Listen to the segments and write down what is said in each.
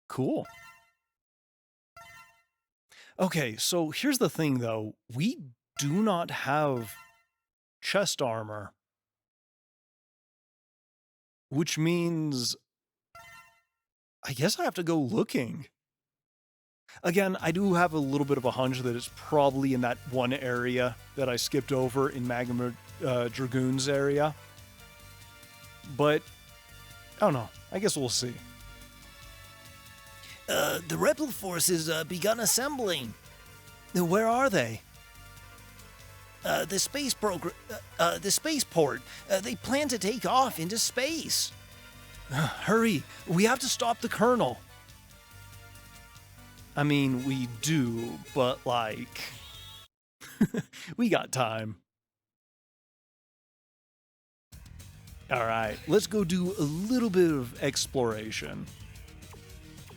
Cool. Okay, so here's the thing though. We do not have chest armor, which means I guess I have to go looking. Again, I do have a little bit of a hunch that it's probably in that one area that I skipped over in Magma Dragoon's area. But, I don't know. I guess we'll see. The rebel force has begun assembling. Where are they? The spaceport. They plan to take off into space. Hurry! We have to stop the Colonel! I mean, we do, but like... we got time. Alright, let's go do a little bit of exploration.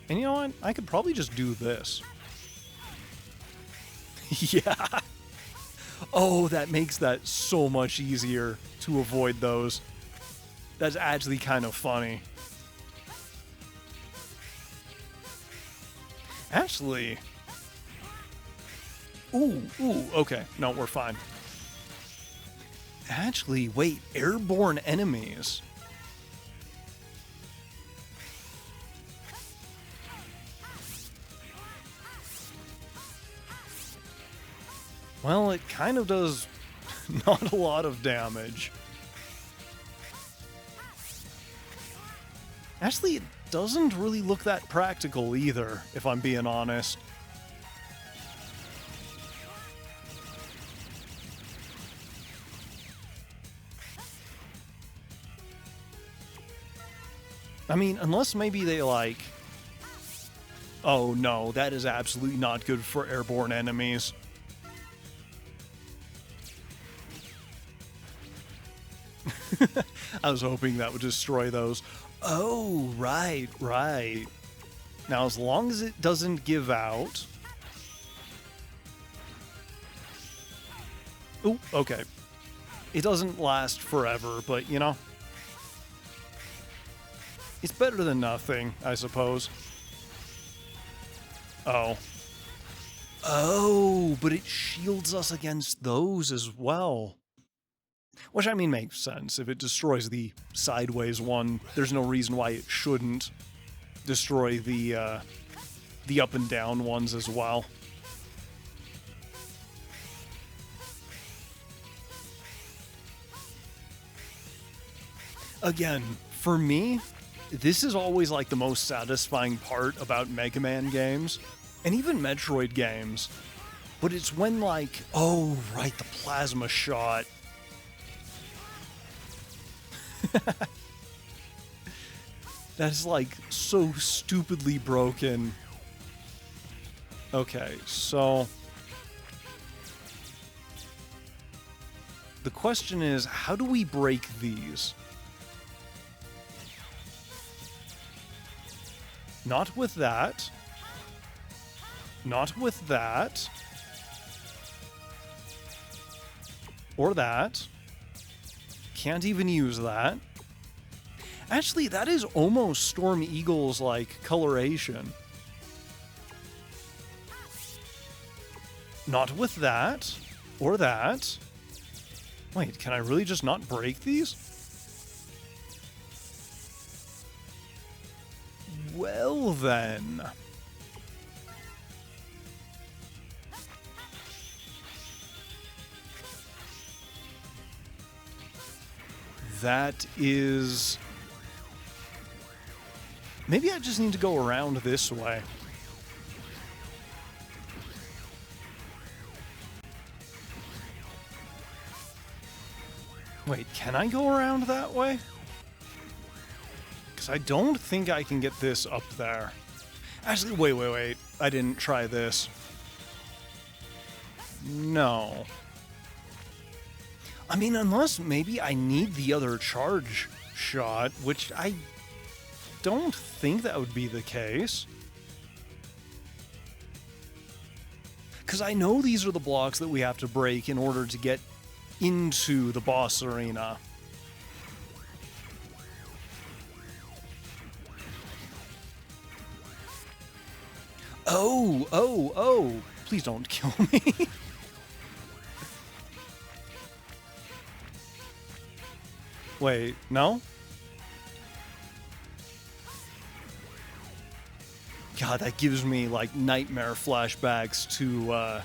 And you know what? I could probably just do this. Yeah! Oh, that makes that so much easier to avoid those. That's actually kind of funny. Actually... Ooh, okay. No, we're fine. Actually, wait, airborne enemies. Well, it kind of does not a lot of damage. Actually, it doesn't really look that practical either, if I'm being honest. I mean, unless maybe they like... Oh no, that is absolutely not good for airborne enemies. I was hoping that would destroy those. Oh, right. Now, as long as it doesn't give out... Oh, okay. It doesn't last forever, but, you know... It's better than nothing, I suppose. Oh. Oh, but it shields us against those as well. Which, I mean, makes sense. If it destroys the sideways one, there's no reason why it shouldn't destroy the up and down ones as well. Again, for me, this is always like the most satisfying part about Mega Man games, and even Metroid games. But it's when like, oh right, the plasma shot. That's like so stupidly broken. Okay, so the question is, how do we break these? Not with that. Not with that. Or that. Can't even use that. Actually, that is almost Storm Eagle's, like, coloration. Not with that. Or that. Wait, can I really just not break these? Well, then. That is... Maybe I just need to go around this way. Wait, can I go around that way? Because I don't think I can get this up there. Actually, wait. I didn't try this. No. I mean, unless maybe I need the other charge shot, which I don't think that would be the case. Because I know these are the blocks that we have to break in order to get into the boss arena. Oh, oh, oh. Please don't kill me. Wait, no? God, that gives me, like, nightmare flashbacks to,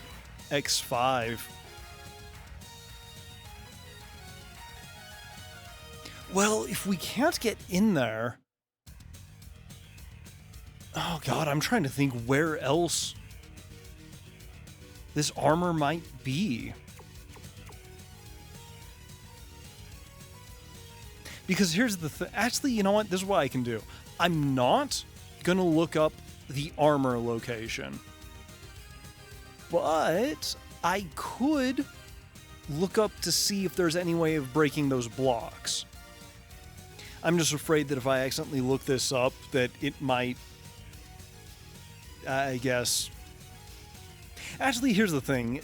X5. Well, if we can't get in there... Oh, God, I'm trying to think where else this armor might be. Because here's the thing. Actually, you know what? This is what I can do. I'm not going to look up the armor location. But I could look up to see if there's any way of breaking those blocks. I'm just afraid that if I accidentally look this up, that it might... I guess... Actually, here's the thing.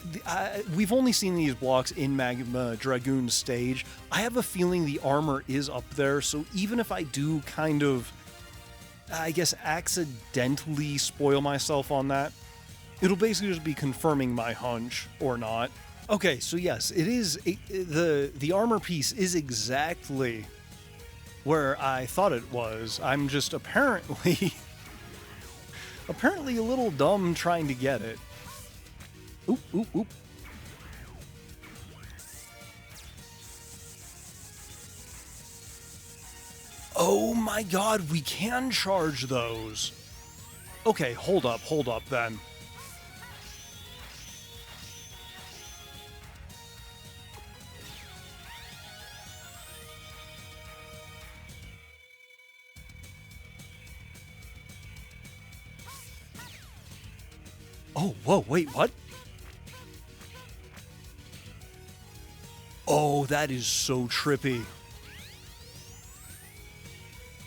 We've only seen these blocks in Magma Dragoon's stage. I have a feeling the armor is up there, so even if I do kind of, I guess, accidentally spoil myself on that, it'll basically just be confirming my hunch, or not. Okay, so yes, it is... The armor piece is exactly where I thought it was. I'm just apparently... apparently a little dumb trying to get it. Oop, oop, oop. Oh my god, we can charge those. Okay, hold up then. Oh, whoa, wait, what? Oh, that is so trippy.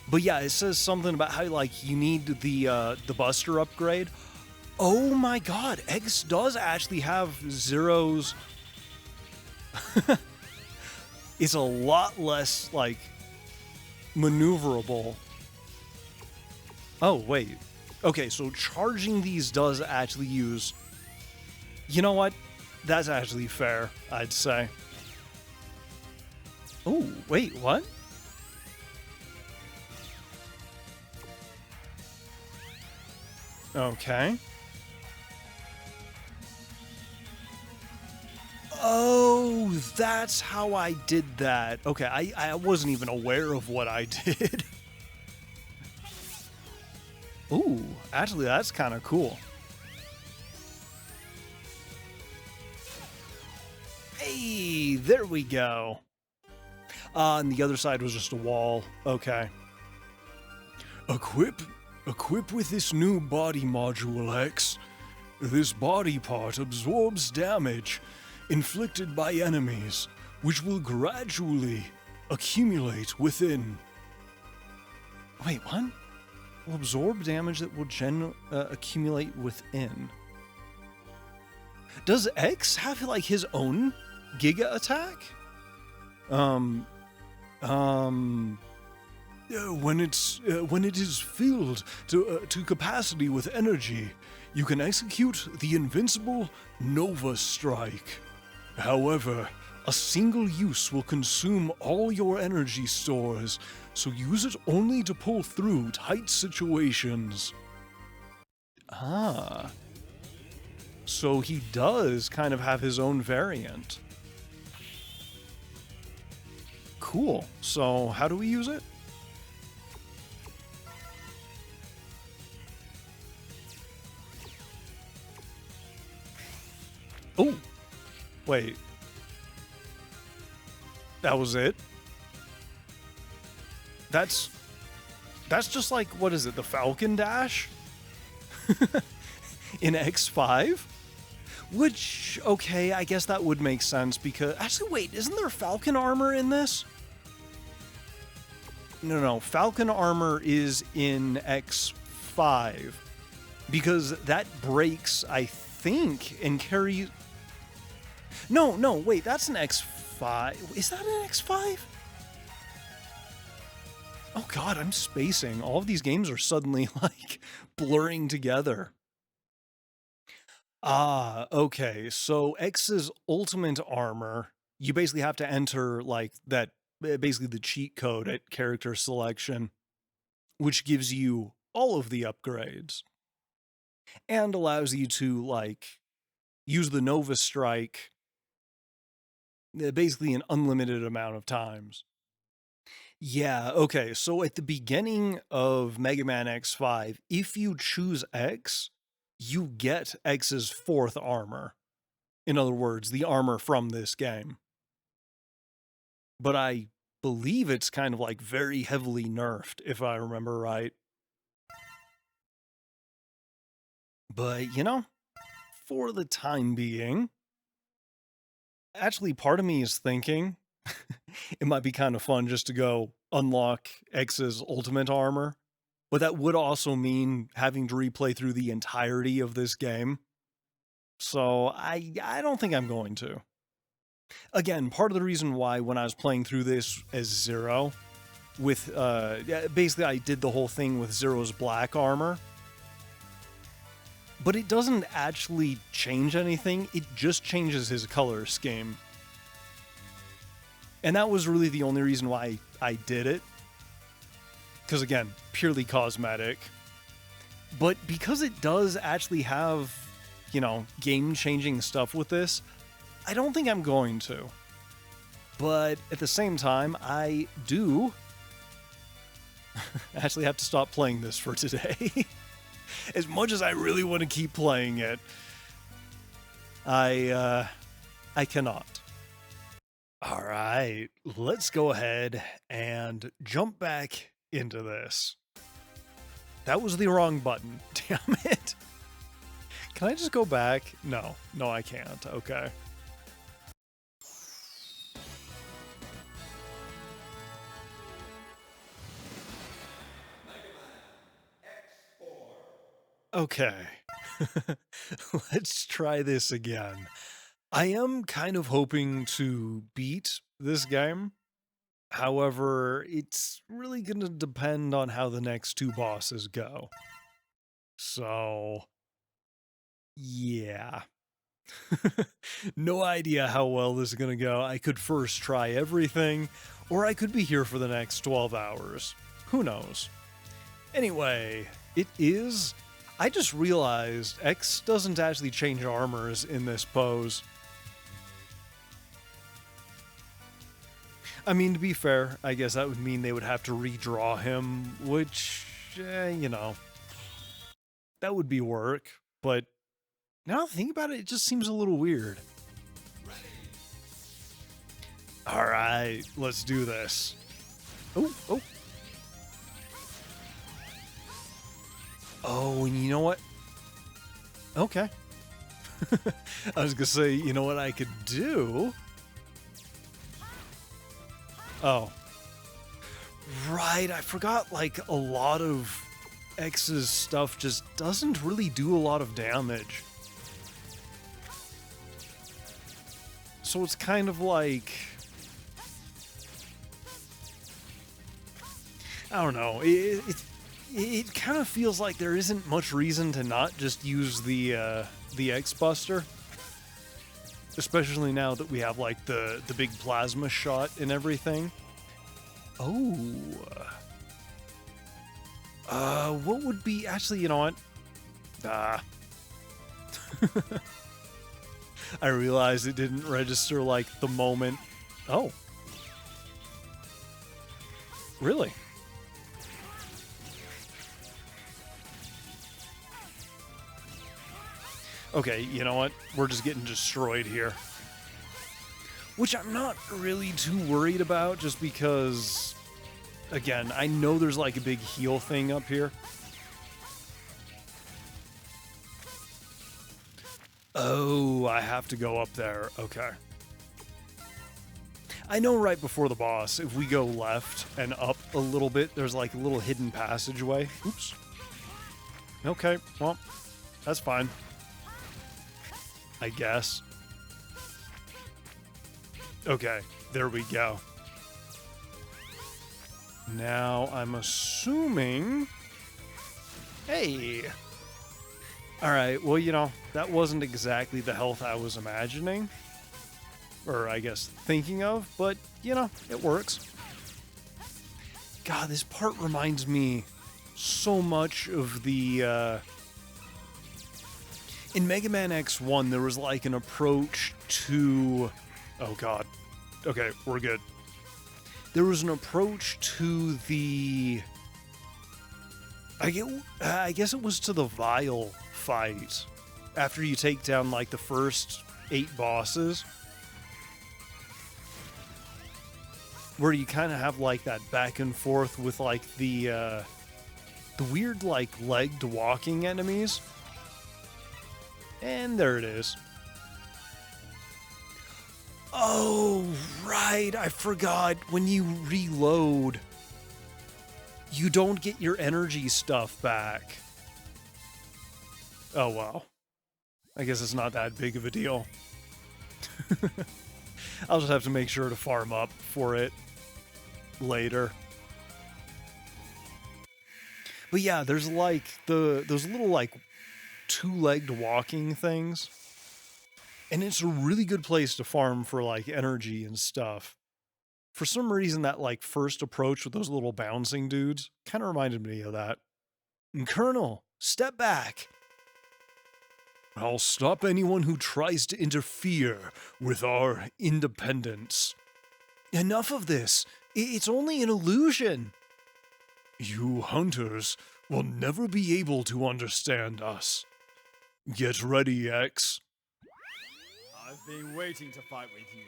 But yeah, it says something about how, like, you need the Buster upgrade. Oh my god, X does actually have zeros. It's a lot less, like, maneuverable. Oh, wait. Okay, so charging these does actually use... You know what? That's actually fair, I'd say. Oh, wait, what? Okay. Oh, that's how I did that. Okay, I wasn't even aware of what I did. Ooh, actually, that's kind of cool. Hey, there we go. And the other side was just a wall. Okay. Equip with this new body module, X. This body part absorbs damage inflicted by enemies, which will gradually accumulate within. Wait, what? Will absorb damage that will accumulate within. Does X have, like, his own Giga attack? When it is filled to capacity with energy, you can execute the invincible Nova Strike. However, a single use will consume all your energy stores, so use it only to pull through tight situations. Ah. So he does kind of have his own variant. Cool. So how do we use it? Oh, wait. That was it? That's just like, what is it, the Falcon Dash? In X5? Which, okay, I guess that would make sense because... Actually, wait, isn't there Falcon armor in this? No, Falcon armor is in X5. Because that breaks, I think, and carries... No, wait, that's an X5. Is that an X5? Oh god, I'm spacing. All of these games are suddenly, like, blurring together. Ah, okay. So X's ultimate armor, you basically have to enter like that, basically the cheat code at character selection, which gives you all of the upgrades and allows you to like use the Nova Strike basically an unlimited amount of times. Yeah, okay. So at the beginning of Mega Man X5, if you choose X, you get X's fourth armor. In other words, the armor from this game. But I believe it's kind of like very heavily nerfed, if I remember right. But, for the time being, actually, part of me is thinking it might be kind of fun just to go unlock X's ultimate armor. But that would also mean having to replay through the entirety of this game. So I don't think I'm going to. Again, part of the reason why when I was playing through this as Zero, with basically I did the whole thing with Zero's black armor, but it doesn't actually change anything, it just changes his color scheme. And that was really the only reason why I did it. Because again, purely cosmetic. But because it does actually have, game-changing stuff with this, I don't think I'm going to. But at the same time, I do actually have to stop playing this for today. As much as I really want to keep playing it, I cannot. All right, let's go ahead and jump back into this. That was the wrong button. Damn it. Can I just go back? No, I can't. Okay. Okay. Let's try this again. I am kind of hoping to beat this game. However, it's really going to depend on how the next two bosses go. So, yeah. No idea how well this is going to go. I could first try everything, or I could be here for the next 12 hours. Who knows? Anyway, it is... I just realized X doesn't actually change armors in this pose. I mean, to be fair, I guess that would mean they would have to redraw him, which, that would be work. But now that I think about it, it just seems a little weird. All right, let's do this. Oh. Oh, and you know what? Okay. I was gonna say, you know what I could do? Oh. Right, I forgot, like, a lot of X's stuff just doesn't really do a lot of damage. So it's kind of like... I don't know, it kind of feels like there isn't much reason to not just use the X-Buster. Especially now that we have, like, the big plasma shot and everything. Oh. What would be... Actually, you know what? I realized it didn't register, like, the moment... Oh. Really? Okay, you know what? We're just getting destroyed here. Which I'm not really too worried about, just because, again, I know there's like a big heal thing up here. Oh, I have to go up there. Okay. I know right before the boss, if we go left and up a little bit, there's like a little hidden passageway. Oops. Okay, well, that's fine. I guess. Okay, there we go. Now, I'm assuming... Hey! Alright, well, that wasn't exactly the health I was imagining. Or, I guess, thinking of, but, it works. God, this part reminds me so much of the, in Mega Man X1, there was, like, an approach to... Oh, God. Okay, we're good. There was an approach to the... I guess it was to the Vile fight. After you take down, like, the first 8 bosses. Where you kind of have, like, that back and forth with, like, the weird, like, legged walking enemies. And there it is. Oh, right, I forgot. When you reload, you don't get your energy stuff back. Oh, wow. I guess it's not that big of a deal. I'll just have to make sure to farm up for it later. But yeah, there's like those little like 2-legged walking things. And it's a really good place to farm for like energy and stuff. For some reason, that like first approach with those little bouncing dudes kind of reminded me of that. And Colonel, step back. I'll stop anyone who tries to interfere with our independence. Enough of this. It's only an illusion. You hunters will never be able to understand us. Get ready, X. I've been waiting to fight with you.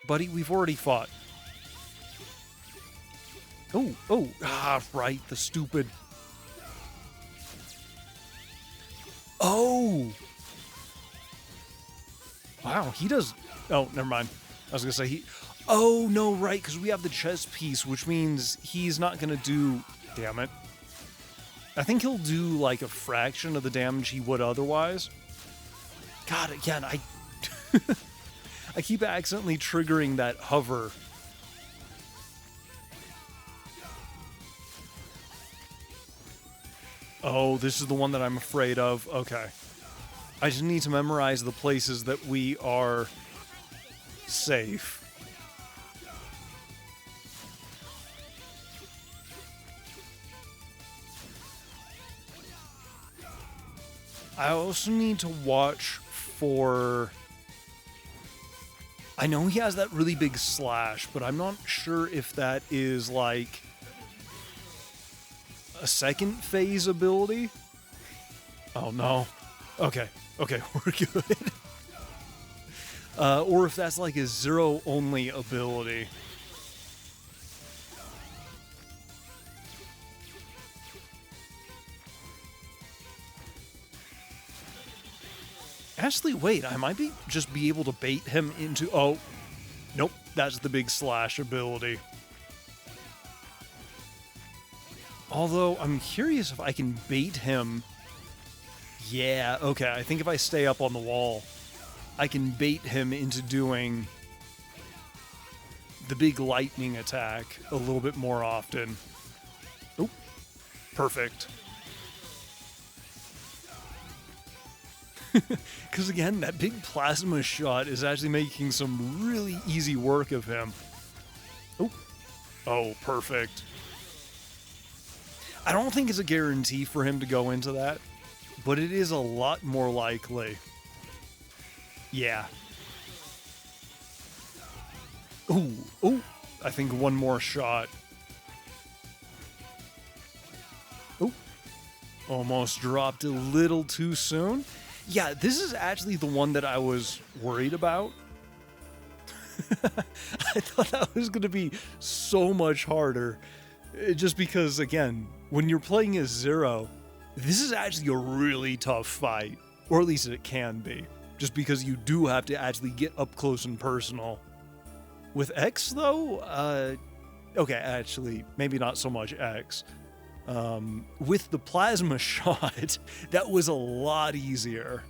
Buddy, we've already fought. Right, the stupid... Oh! Wow, he does... Oh, never mind. I was gonna say he... Oh, no, right, because we have the chess piece, which means he's not gonna do... Damn it. I think he'll do, like, a fraction of the damage he would otherwise. God, again, I keep accidentally triggering that hover. Oh, this is the one that I'm afraid of. Okay. I just need to memorize the places that we are safe. I also need to watch for... I know he has that really big slash, but I'm not sure if that is, like, a second phase ability. Oh, no. Okay, we're good. Or if that's, like, a zero-only ability. Actually, wait, I might just be able to bait him into... Oh, nope, that's the big slash ability. Although, I'm curious if I can bait him... Yeah, okay, I think if I stay up on the wall, I can bait him into doing the big lightning attack a little bit more often. Oh, perfect. Because again, that big plasma shot is actually making some really easy work of him. Oh, perfect. I don't think it's a guarantee for him to go into that, but it is a lot more likely. Yeah. Oh, I think one more shot. Oh, almost dropped a little too soon. Yeah, this is actually the one that I was worried about. I thought that was going to be so much harder. Just because, again, when you're playing as Zero, this is actually a really tough fight. Or at least it can be. Just because you do have to actually get up close and personal. With X, though, okay, actually, maybe not so much X. With the plasma shot, that was a lot easier.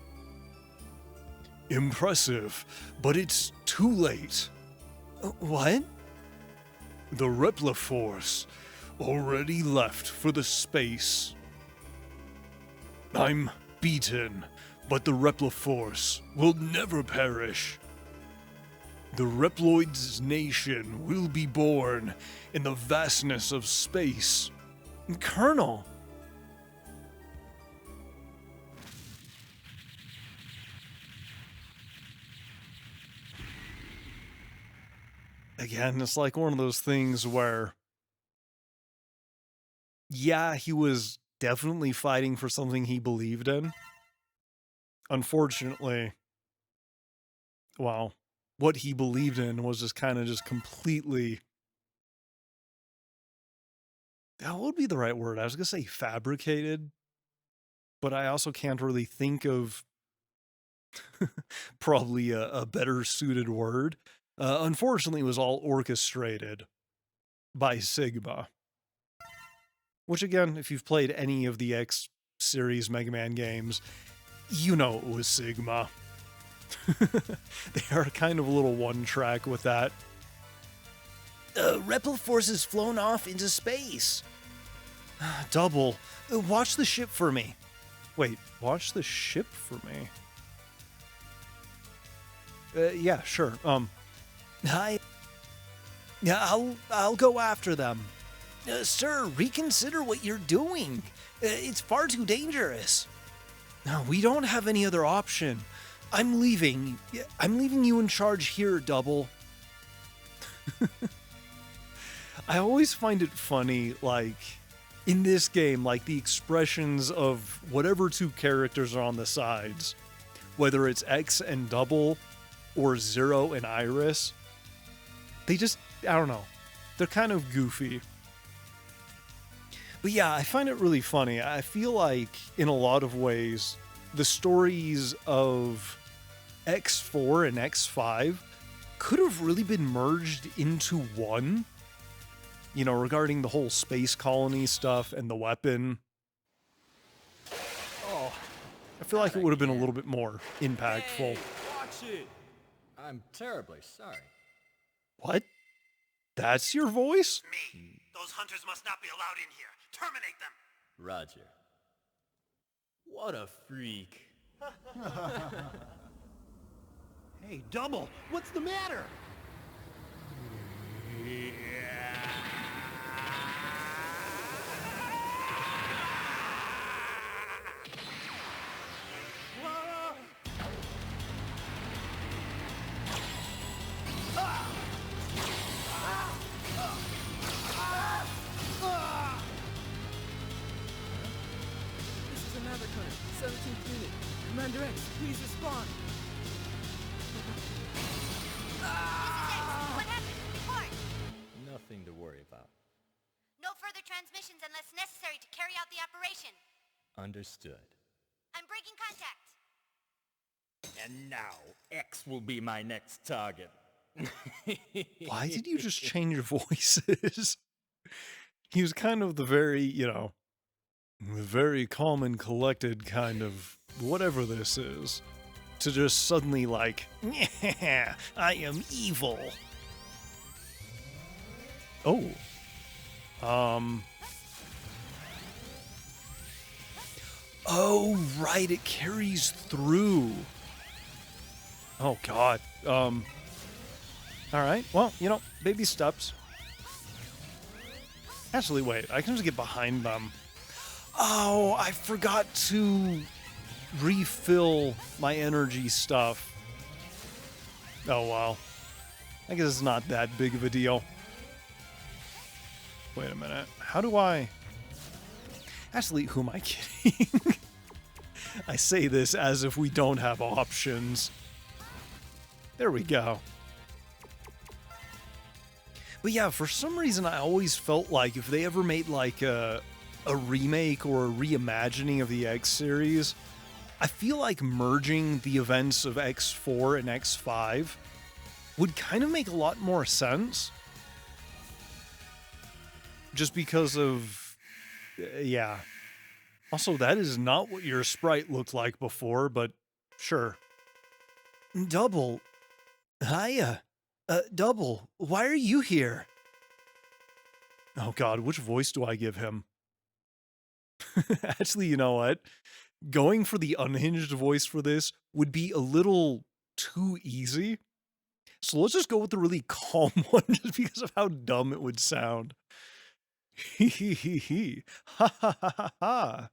Impressive, but it's too late. What? The Repliforce already left for the space. I'm beaten, but the Repliforce will never perish. The Reploid's nation will be born in the vastness of space. Colonel! Again, it's like one of those things where, yeah, he was definitely fighting for something he believed in. Unfortunately, well, what he believed in was just kind of just completely, that would be the right word. I was going to say fabricated, but I also can't really think of probably a better suited word. Unfortunately, it was all orchestrated by Sigma. Which again, if you've played any of the X series Mega Man games, you know it was Sigma. They are kind of a little one track with that. Repliforce has flown off into space. Double, watch the ship for me. Wait, watch the ship for me? Yeah, sure. I'll go after them. Sir, reconsider what you're doing. It's far too dangerous. No, we don't have any other option. I'm leaving. I'm leaving you in charge here, Double. I always find it funny, like, in this game, like, the expressions of whatever two characters are on the sides, whether it's X and Double or Zero and Iris, they just, I don't know, they're kind of goofy. But yeah, I find it really funny. I feel like, in a lot of ways, the stories of X4 and X5 could have really been merged into one. You know, regarding the whole space colony stuff and the weapon. Oh, I feel like it would have been a little bit more impactful. Hey, watch it! I'm terribly sorry. What? That's your voice? Me. Those hunters must not be allowed in here. Terminate them. Roger. What a freak. Hey, Double, what's the matter? This is another current. 17th unit. Commander X, please respond. What happened? Report! Nothing to worry about. No further transmissions unless necessary to carry out the operation. Understood. I'm breaking contact. And now, X will be my next target. Why did you just change your voices? He was kind of the very, you know, very calm and collected kind of whatever this is. To just suddenly like, yeah, I am evil. Oh. Oh, right, it carries through. Oh, God. All right, well, you know, baby steps. Actually, wait, I can just get behind them. Oh, I forgot to refill my energy stuff. Oh, well. I guess it's not that big of a deal. Wait a minute. How do I... Actually, who am I kidding? I say this as if we don't have options. There we go. But yeah, for some reason I always felt like if they ever made like a remake or a reimagining of the X series, I feel like merging the events of X4 and X5 would kind of make a lot more sense. Just because of, yeah. Also, that is not what your sprite looked like before, but sure. Double. Hiya. Double, why are you here? Oh God, which voice do I give him? Actually, you know what? Going for the unhinged voice for this would be a little too easy. So let's just go with the really calm one just because of how dumb it would sound. Hee hee hee hee. Ha ha ha ha ha.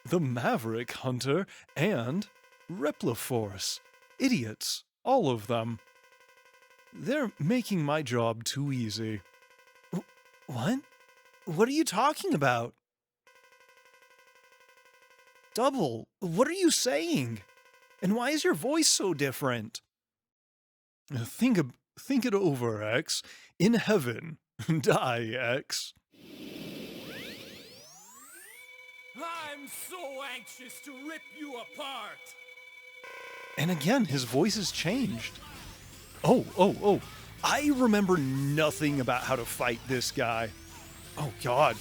The Maverick Hunter and Repliforce. Idiots. All of them. They're making my job too easy. What? What are you talking about? Double, what are you saying? And why is your voice so different? Think it over, X. In heaven, die, X. I'm so anxious to rip you apart. And again, his voice has changed. Oh. I remember nothing about how to fight this guy. Oh, God.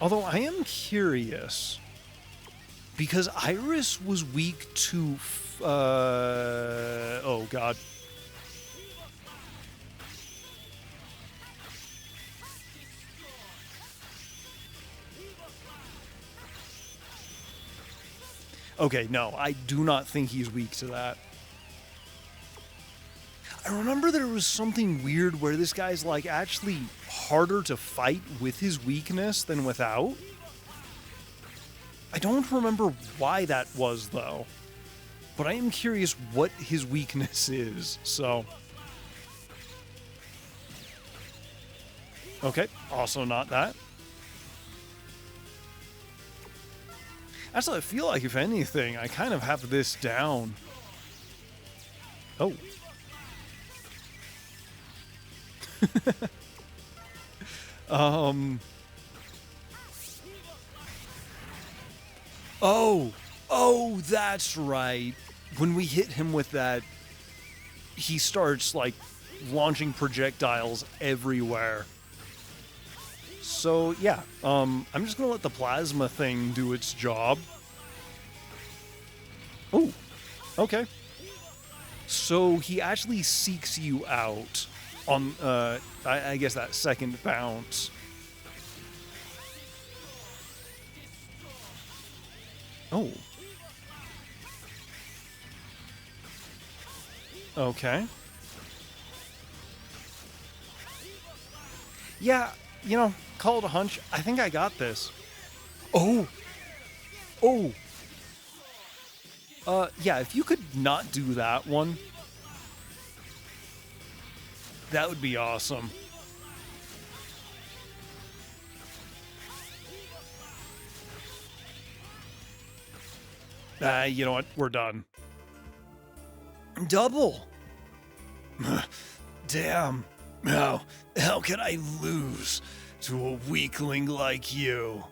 Although I am curious, because Iris was weak to, oh God. Okay, no, I do not think he's weak to that. I remember there was something weird where this guy's like actually harder to fight with his weakness than without. I don't remember why that was though, but I am curious what his weakness is, so. Okay, also not that. Actually, I feel like if anything, I kind of have this down. Oh. Oh, that's right. When we hit him with that, he starts like launching projectiles everywhere. So yeah, I'm just gonna let the plasma thing do its job. Oh, okay. So he actually seeks you out on, I guess that second bounce. Oh. Okay. Yeah, you know, call it a hunch. I think I got this. Oh. Oh. Yeah, if you could not do that one, that would be awesome. You know what? We're done. Double. Damn. How can I lose to a weakling like you?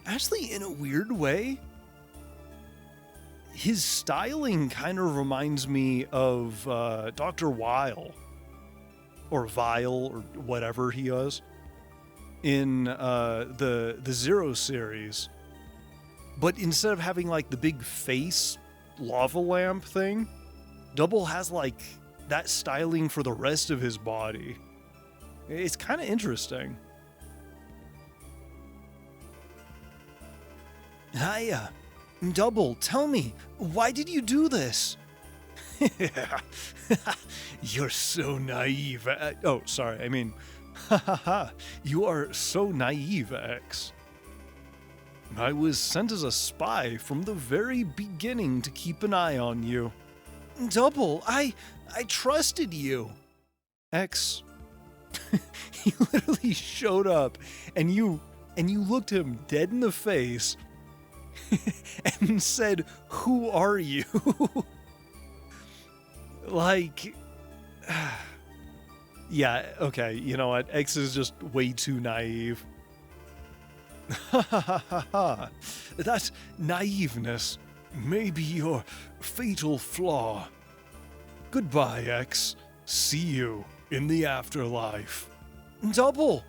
Actually, in a weird way, his styling kind of reminds me of Dr. Weil. Or Vile, or whatever he was. In the Zero series. But instead of having like the big face lava lamp thing, Double has like that styling for the rest of his body. It's kind of interesting. Hiya. Double, tell me, why did you do this? You're so naive. Oh, sorry, I mean, you are so naive, X. I was sent as a spy from the very beginning to keep an eye on you. Double, I trusted you. X, he literally showed up and you looked him dead in the face and said, "Who are you?" Like, yeah, okay, you know what? X is just way too naive. Ha ha ha ha ha. That naiveness may be your fatal flaw. Goodbye, X. See you in the afterlife. Double!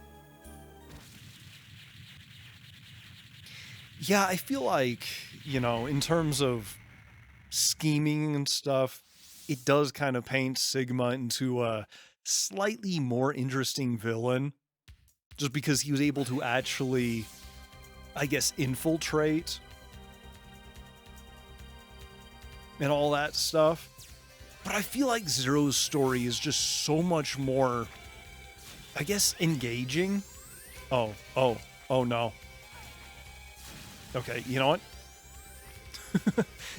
Yeah, I feel like, you know, in terms of scheming and stuff, it does kind of paint Sigma into a slightly more interesting villain. Just because he was able to actually, I guess, infiltrate and all that stuff. But I feel like Zero's story is just so much more, I guess, engaging. Oh no. Okay, you know what?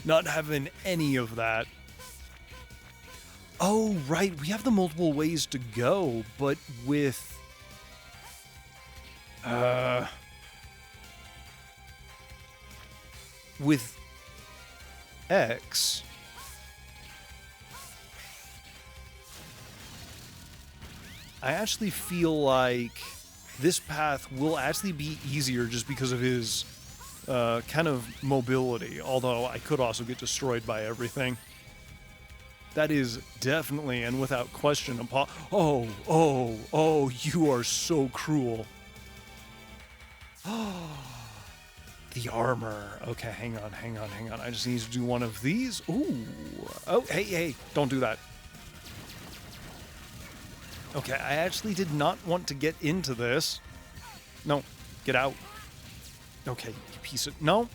Not having any of that. Oh, right, we have the multiple ways to go, but with... with X... I actually feel like this path will actually be easier just because of his kind of mobility, although I could also get destroyed by everything. That is definitely and without question a Oh, you are so cruel. The armor. Okay, hang on. I just need to do one of these. Ooh. Oh, hey, don't do that. Okay, I actually did not want to get into this. No, get out. Okay, you piece of... No.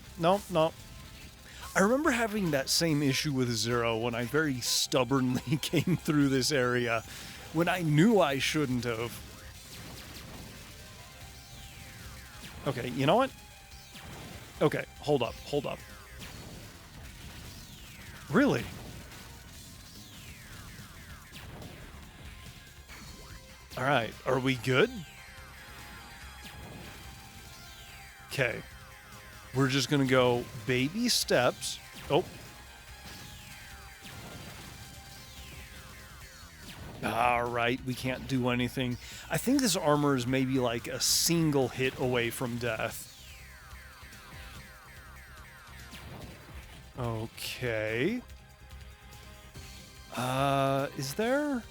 I remember having that same issue with Zero when I very stubbornly came through this area when I knew I shouldn't have. Okay, you know what? Okay, hold up. Really? Alright, are we good? Okay. We're just gonna go baby steps. Oh. Alright, we can't do anything. I think this armor is maybe like a single hit away from death. Okay. Is there?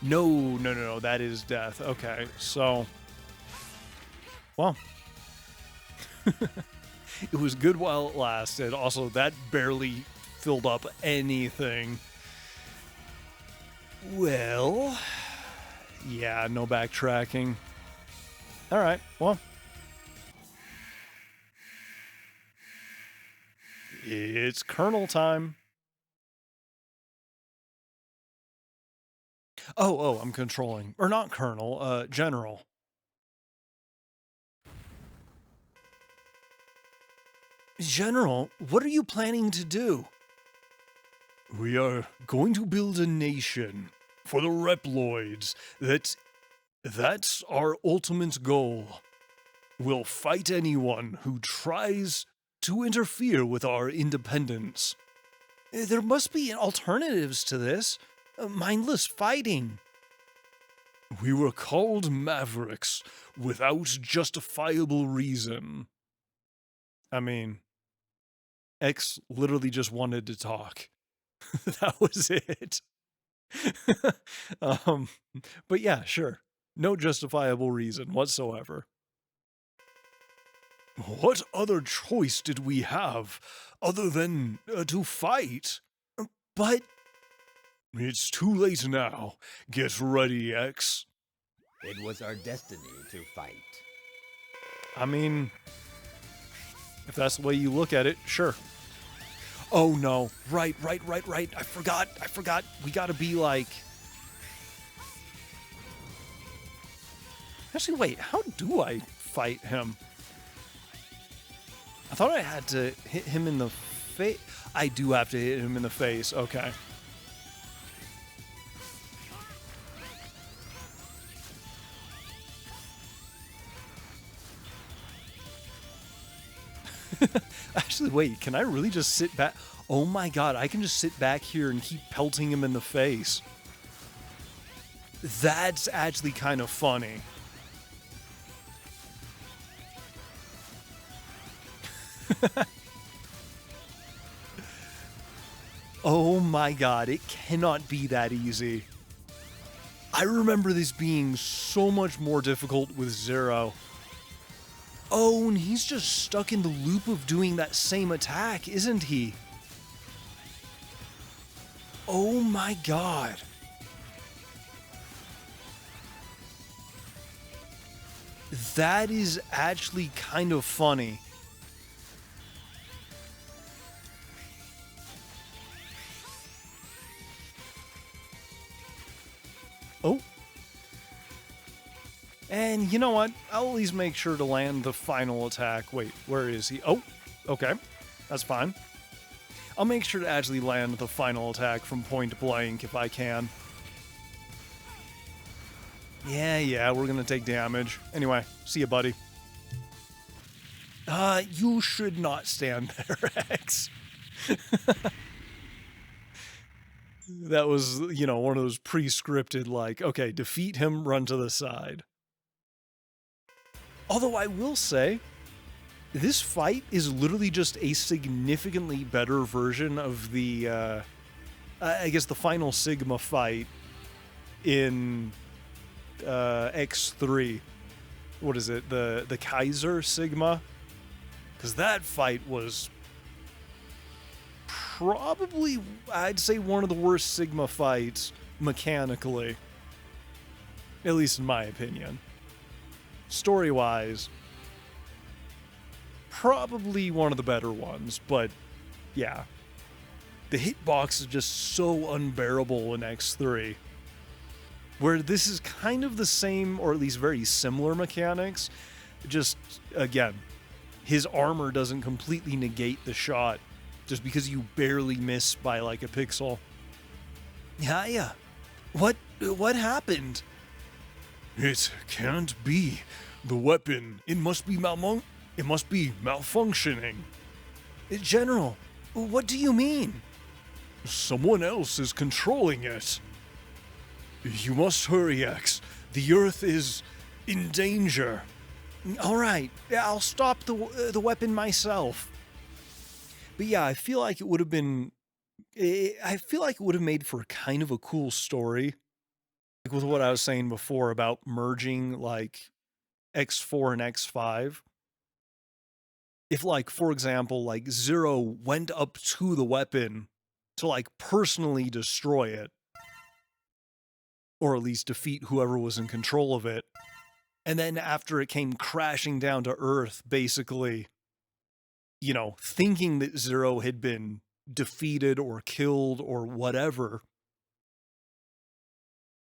No, that is death. Okay, so... Well... It was good while it lasted. Also, that barely filled up anything. Well... Yeah, no backtracking. Alright, well... It's Colonel time. Oh, I'm controlling. Or not Colonel, General. General, what are you planning to do? We are going to build a nation for the Reploids. That's our ultimate goal. We'll fight anyone who tries to interfere with our independence. There must be alternatives to this. Mindless fighting. We were called Mavericks without justifiable reason. I mean, X literally just wanted to talk. That was it. But yeah, sure. No justifiable reason whatsoever. What other choice did we have other than to fight? But... It's too late now. Get ready, X. It was our destiny to fight. I mean, if that's the way you look at it, sure. Oh no, right. I forgot. We gotta be like... Actually, wait, how do I fight him? I thought I had to hit him in the face. I do have to hit him in the face, okay. Actually, wait, can I really just sit back? Oh my god, I can just sit back here and keep pelting him in the face. That's actually kind of funny. Oh my god, it cannot be that easy. I remember this being so much more difficult with Zero. Oh, and he's just stuck in the loop of doing that same attack, isn't he? Oh my god. That is actually kind of funny. Oh. And you know what? I'll at least make sure to land the final attack. Wait, where is he? Oh, okay. That's fine. I'll make sure to actually land the final attack from point blank if I can. Yeah, we're gonna take damage. Anyway, see ya, buddy. You should not stand there, X. That was, you know, one of those pre-scripted, like, okay, defeat him, run to the side. Although I will say, this fight is literally just a significantly better version of the, I guess the final Sigma fight in X3. What is it? The Kaiser Sigma? Because that fight was probably, I'd say, one of the worst Sigma fights mechanically. At least in my opinion. Story-wise, probably one of the better ones, but yeah. The hitbox is just so unbearable in X3. Where this is kind of the same, or at least very similar mechanics, just, again, his armor doesn't completely negate the shot, just because you barely miss by like a pixel. Yeah. What happened? It can't be. The weapon, it must be malfunctioning. General, what do you mean? Someone else is controlling it. You must hurry, X. The Earth is in danger. All right, I'll stop the weapon myself. But yeah, I feel like it would have been... I feel like it would have made for kind of a cool story. Like with what I was saying before about merging, like, X4 and X5. If, like, for example, like, Zero went up to the weapon to, like, personally destroy it. Or at least defeat whoever was in control of it. And then after it came crashing down to Earth, basically, you know, thinking that Zero had been defeated or killed or whatever,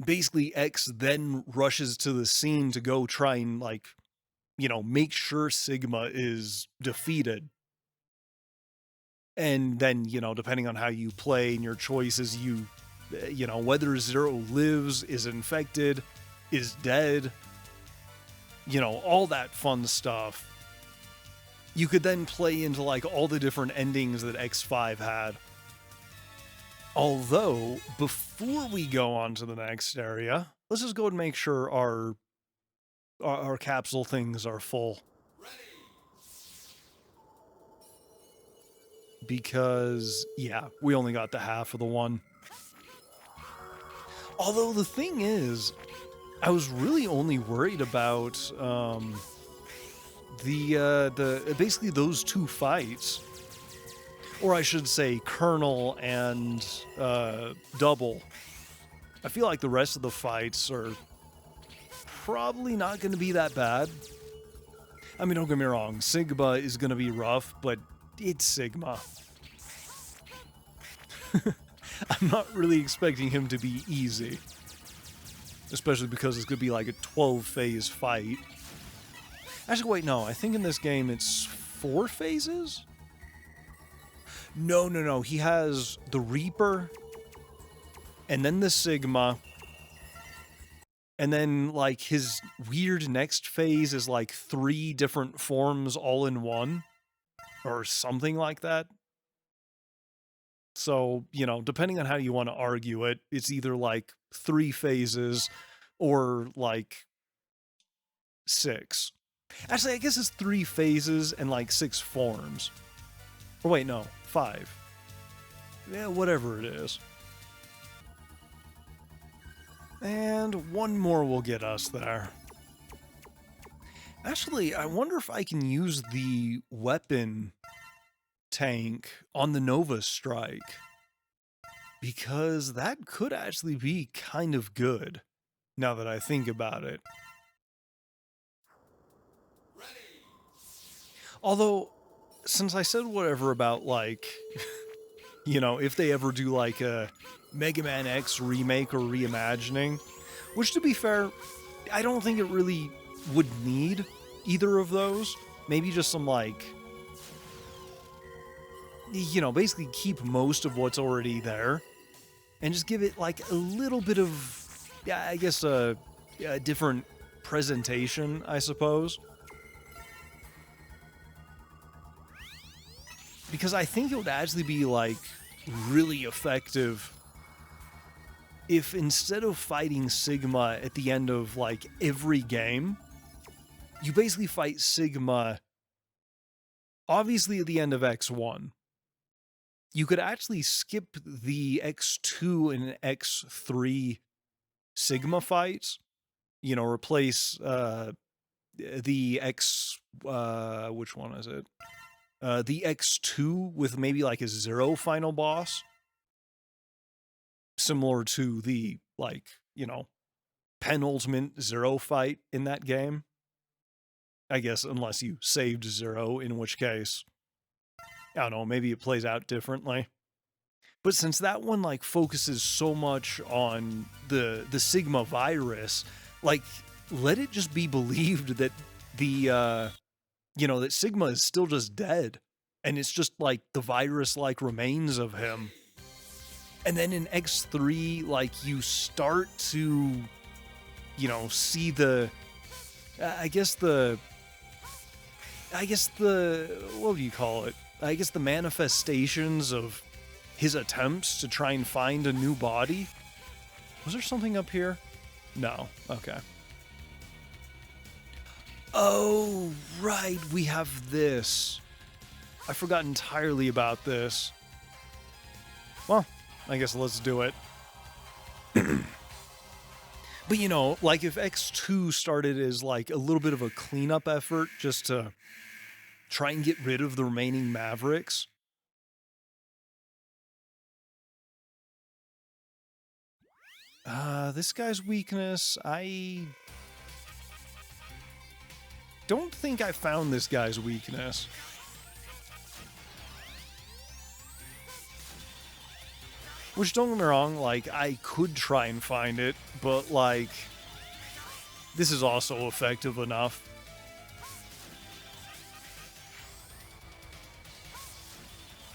basically X then rushes to the scene to go try and, like, you know, make sure Sigma is defeated. And then, you know, depending on how you play and your choices, you know, whether Zero lives, is infected, is dead, you know, all that fun stuff. You could then play into, like, all the different endings that X5 had. Although, before we go on to the next area, let's just go and make sure our capsule things are full. Because, yeah, we only got the half of the one. Although the thing is, I was really only worried about basically those two fights, or I should say Colonel and Double. I feel like the rest of the fights are probably not going to be that bad. I mean, don't get me wrong, Sigma is going to be rough, but it's Sigma. I'm not really expecting him to be easy. Especially because it's going to be like a 12-phase fight. Actually, wait, no. I think in this game it's 4 phases? No. He has the Reaper, and then the Sigma, and then, like, his weird next phase is, like, 3 different forms all in one. Or something like that. So, you know, depending on how you want to argue it, it's either, like, 3 phases or, like, 6. Actually, I guess it's 3 phases and, like, 6 forms. Or wait, no, 5. Yeah, whatever it is. And one more will get us there. Actually, I wonder if I can use the weapon tank on the Nova Strike. Because that could actually be kind of good, now that I think about it. Although, since I said whatever about, like, you know, if they ever do, like, a Mega Man X remake or reimagining, which, to be fair, I don't think it really would need either of those. Maybe just some, like, you know, basically keep most of what's already there and just give it, like, a little bit of, yeah, I guess, a different presentation, I suppose. Because I think it would actually be, like, really effective if instead of fighting Sigma at the end of, like, every game, you basically fight Sigma, obviously, at the end of X1. You could actually skip the X2 and X3 Sigma fights, you know, replace the X, which one is it? The X2 with maybe like a Zero final boss, similar to the, like, you know, penultimate Zero fight in that game. I guess unless you saved Zero, in which case, I don't know, maybe it plays out differently. But since that one, like, focuses so much on the Sigma virus, like, let it just be believed that the you know, that Sigma is still just dead, and it's just like the virus-like remains of him. And then in X3, like, you start to, you know, see the, I guess the, what do you call it? I guess the manifestations of his attempts to try and find a new body. Was there something up here? No. Okay. Oh, right, we have this. I forgot entirely about this. Well, I guess let's do it. But, you know, like, if X2 started as, like, a little bit of a cleanup effort just to try and get rid of the remaining Mavericks. This guy's weakness, I don't think I found this guy's weakness. Which, don't get me wrong, like, I could try and find it, but, like, this is also effective enough.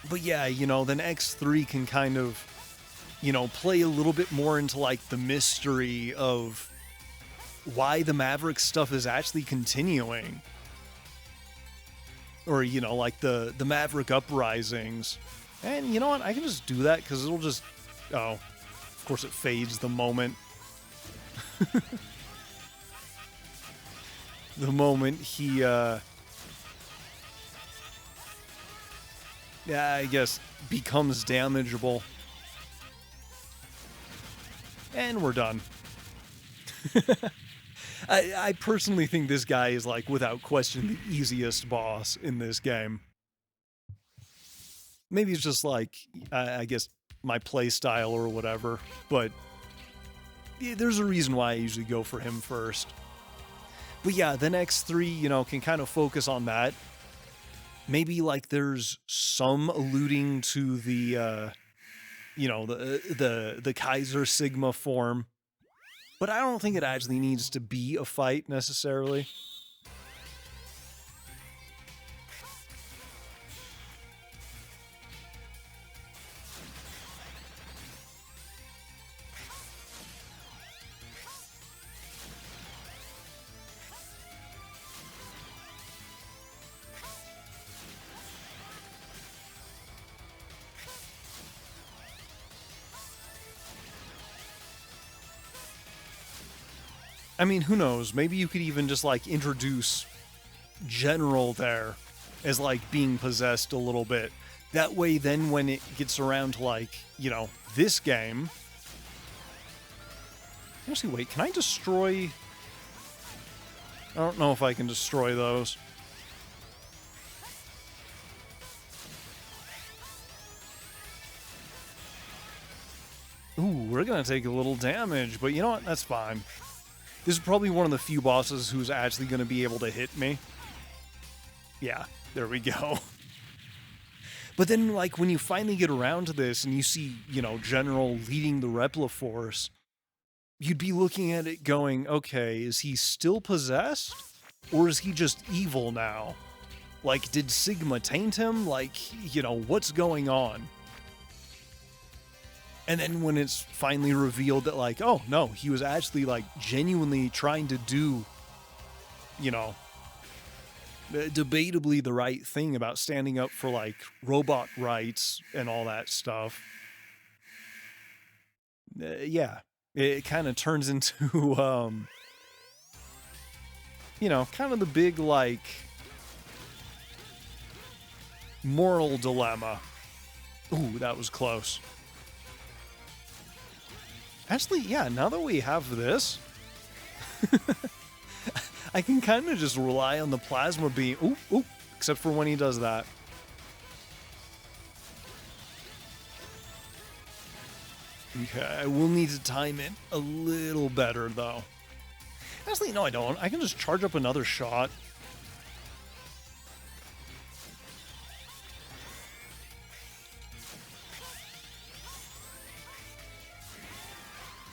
But yeah, you know, then X3 can kind of, you know, play a little bit more into, like, the mystery of why the Maverick stuff is actually continuing. Or, you know, like the Maverick uprisings. And you know what? I can just do that because it'll just... Oh, of course it fades the moment. The moment he, yeah, I guess, becomes damageable. And we're done. I personally think this guy is, like, without question, the easiest boss in this game. Maybe it's just, like, I guess, my play style or whatever, but yeah, there's a reason why I usually go for him first. But yeah, then X3, you know, can kind of focus on that. Maybe, like, there's some alluding to the, you know, the Kaiser Sigma form. But I don't think it actually needs to be a fight, necessarily. I mean, who knows? Maybe you could even just, like, introduce General there as, like, being possessed a little bit. That way, then, when it gets around to, like, you know, this game... Actually, wait, can I destroy... I don't know if I can destroy those. Ooh, we're gonna take a little damage, but you know what? That's fine. This is probably one of the few bosses who's actually going to be able to hit me. Yeah, There we go. But then, like, when you finally get around to this and you see, you know, General leading the Repliforce, you'd be looking at it going, okay, is he still possessed? Or is he just evil now? Like, did Sigma taint him? Like, you know, what's going on? And then when it's finally revealed that, like, oh, no, he was actually, like, genuinely trying to do, you know, debatably the right thing about standing up for, like, robot rights and all that stuff. Yeah, it kind of turns into, you know, kind of the big, like, moral dilemma. Ooh, that was close. Actually, yeah, now that we have this, I can kind of just rely on the plasma beam. Ooh, ooh, except for when he does that. Okay, I will need to time it a little better, though. Actually, no, I don't. I can just charge up another shot.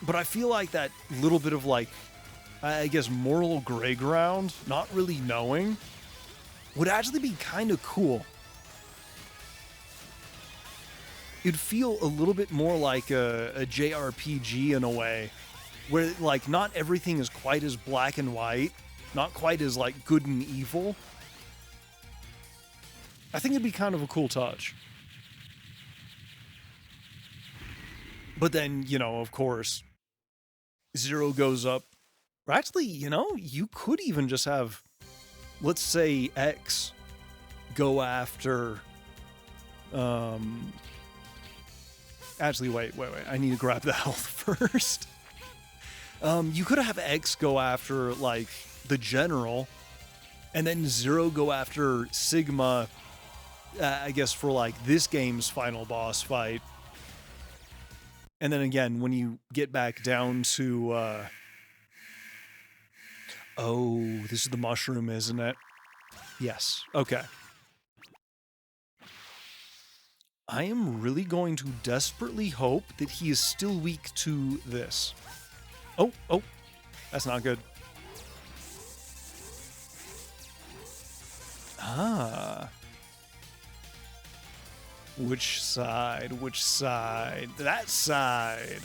But I feel like that little bit of, like, I guess, moral gray ground, not really knowing, would actually be kind of cool. It'd feel a little bit more like a JRPG in a way, where, like, not everything is quite as black and white, not quite as, like, good and evil. I think it'd be kind of a cool touch. But then, you know, of course, Zero goes up. Or actually, you know, you could even just have, let's say, X go after, actually, wait. I need to grab the health first. You could have X go after, like, the General, and then Zero go after Sigma, I guess, for, like, this game's final boss fight. And then again, when you get back down to, oh, this is the mushroom, isn't it? Yes. Okay. I am really going to desperately hope that he is still weak to this. Oh, that's not good. Ah. Which side? Which side? That side.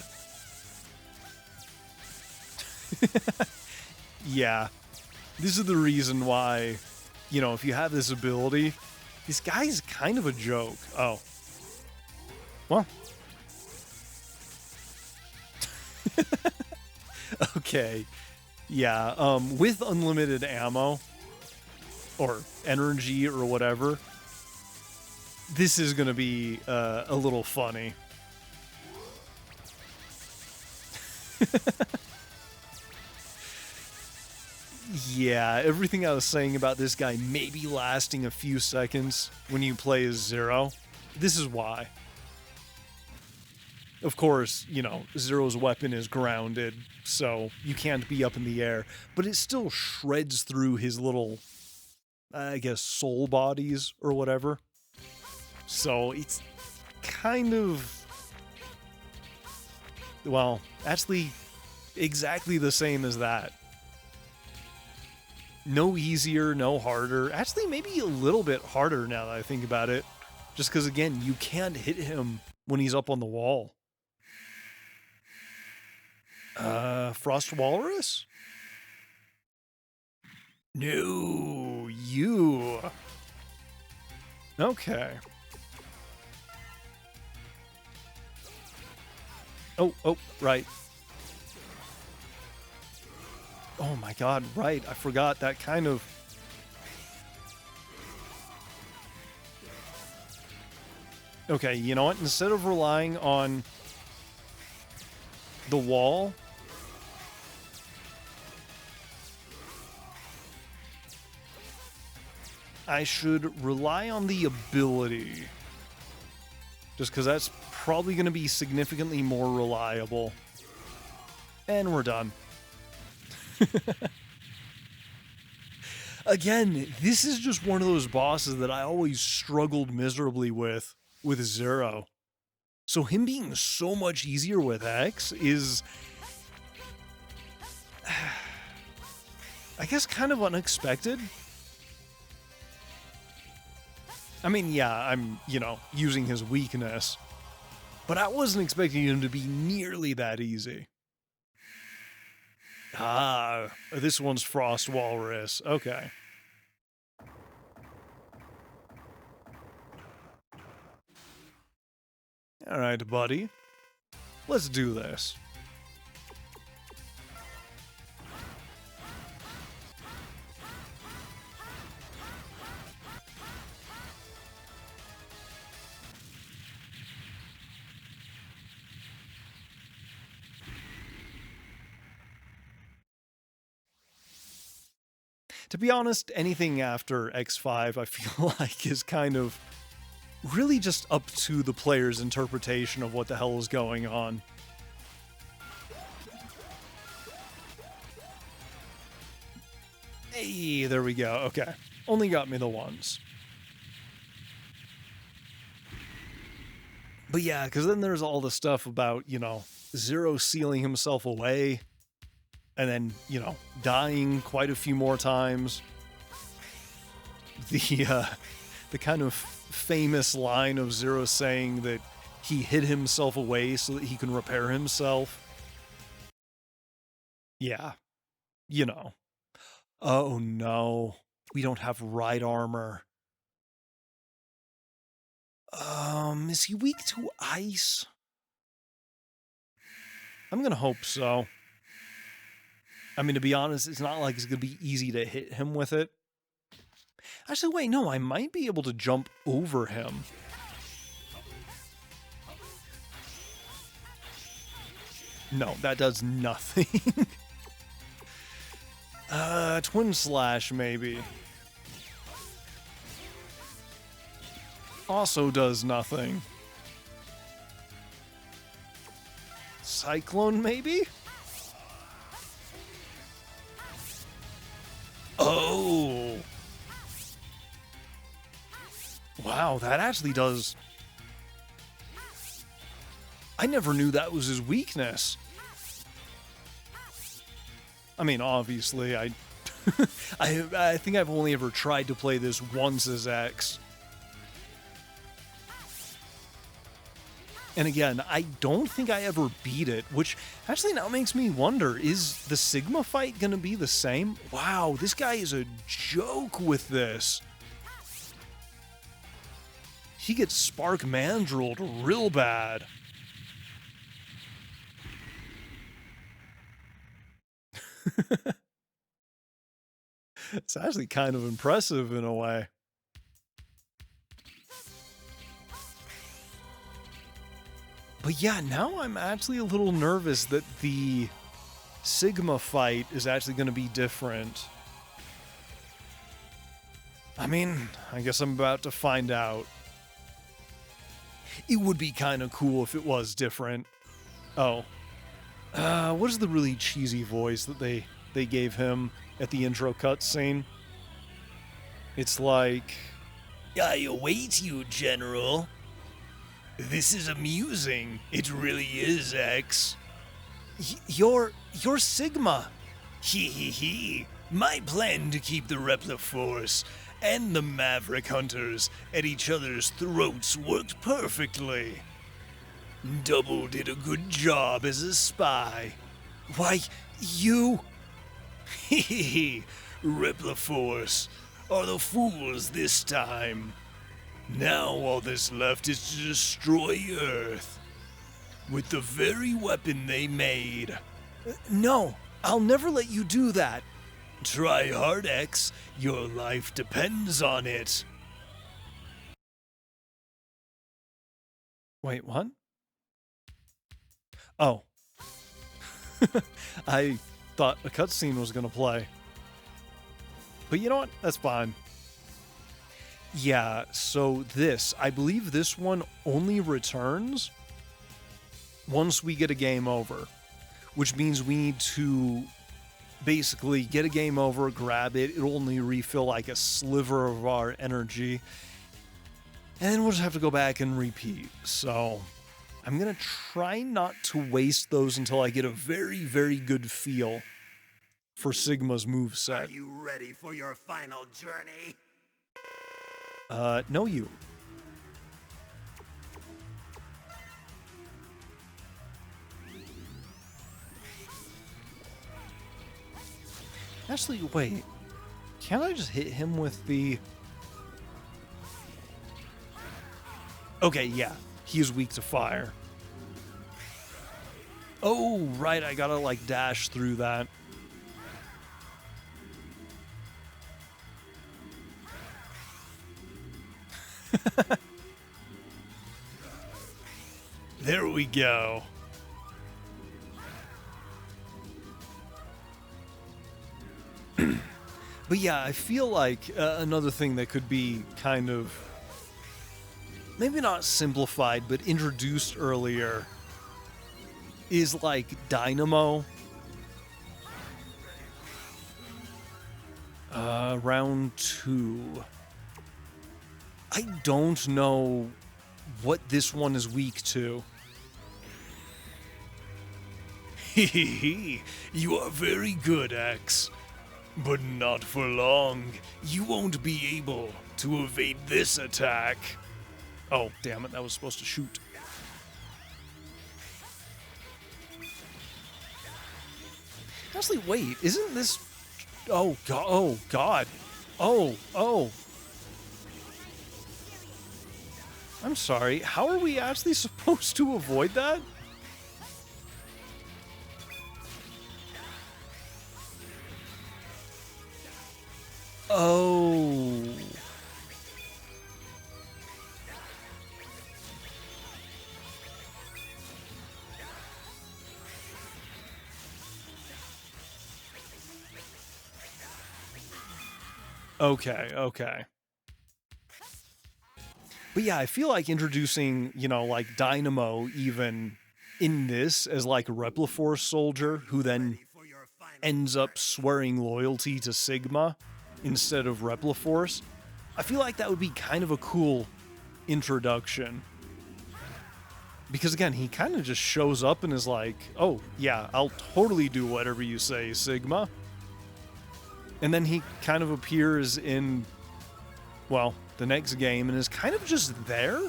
Yeah. This is the reason why, you know, if you have this ability, this guy's kind of a joke. Oh. Well. Okay. Yeah, with unlimited ammo, or energy, or whatever, this is going to be a little funny. Yeah, everything I was saying about this guy maybe lasting a few seconds when you play as Zero, this is why. Of course, you know, Zero's weapon is grounded, so you can't be up in the air, but it still shreds through his little, I guess, soul bodies or whatever. So it's kind of, well, actually exactly the same as that. No easier, no harder. Actually, maybe a little bit harder now that I think about it. Just because, again, you can't hit him when he's up on the wall. Frost Walrus? No, you. Okay. Oh, right. Oh my god, right. I forgot that kind of... Okay, you know what? Instead of relying on the wall, I should rely on the ability. Just because that's probably going to be significantly more reliable. And we're done. Again, this is just one of those bosses that I always struggled miserably with Zero. So him being so much easier with X is, I guess, kind of unexpected. I mean, yeah, I'm, using his weakness, but I wasn't expecting him to be nearly that easy. Ah, this one's Frost Walrus. Okay. All right, buddy. Let's do this. To be honest, anything after X5, I feel like is kind of really just up to the player's interpretation of what the hell is going on. Hey, there we go. Okay. Only got me the ones. But yeah, because then there's all the stuff about, Zero sealing himself away. And then, dying quite a few more times. The kind of famous line of Zero saying that he hid himself away so that he can repair himself. Yeah. Oh no. We don't have ride armor. Is he weak to ice? I'm gonna hope so. I mean, to be honest, it's not like it's going to be easy to hit him with it. Actually, wait, no, I might be able to jump over him. No, that does nothing. Twin Slash, maybe. Also does nothing. Cyclone, maybe? Oh! Wow, that actually does... I never knew that was his weakness. I mean, obviously, I think I've only ever tried to play this once as X. And again, I don't think I ever beat it, which actually now makes me wonder, is the Sigma fight gonna be the same? Wow, this guy is a joke with this. He gets Spark Mandrilled real bad. It's actually kind of impressive in a way. But yeah, now I'm actually a little nervous that the Sigma fight is actually going to be different. I mean, I guess I'm about to find out. It would be kind of cool if it was different. Oh. What is the really cheesy voice that they gave him at the intro cutscene? It's like, I await you, General. This is amusing. It really is, X. You're Sigma. Hee hee hee. My plan to keep the Repla Force and the Maverick Hunters at each other's throats worked perfectly. Double did a good job as a spy. Why, you... Hee hee hee. Repla Force are the fools this time. Now all that's left is to destroy Earth with the very weapon they made. No, I'll never let you do that. Try hard, X. Your life depends on it. Wait, what? Oh. I thought a cutscene was going to play. But you know what? That's fine. Yeah, so I believe this one only returns once we get a game over, which means we need to basically get a game over, grab it. It'll only refill like a sliver of our energy. And then we'll just have to go back and repeat. So I'm going to try not to waste those until I get a very, very good feel for Sigma's Are moveset. you ready for your final journey? No, you. Actually, wait. Can't I just hit him with the... Okay, yeah. He is weak to fire. Oh, right. I gotta, like, dash through that. There we go. But yeah, I feel like another thing that could be kind of maybe not simplified, but introduced earlier is like Dynamo. Round 2. I don't know what this one is weak to. You are very good, X. But not for long. You won't be able to evade this attack. Oh, damn it, that was supposed to shoot. Honestly, wait, isn't this... Oh, God. Oh, God. Oh. I'm sorry, how are we actually supposed to avoid that? Oh. Okay. But yeah, I feel like introducing, like Dynamo even in this as like a Repliforce soldier who then ends up swearing loyalty to Sigma instead of Repliforce. I feel like that would be kind of a cool introduction. Because again, he kind of just shows up and is like, oh, yeah, I'll totally do whatever you say, Sigma. And then he kind of appears in, well, the next game and is kind of just there.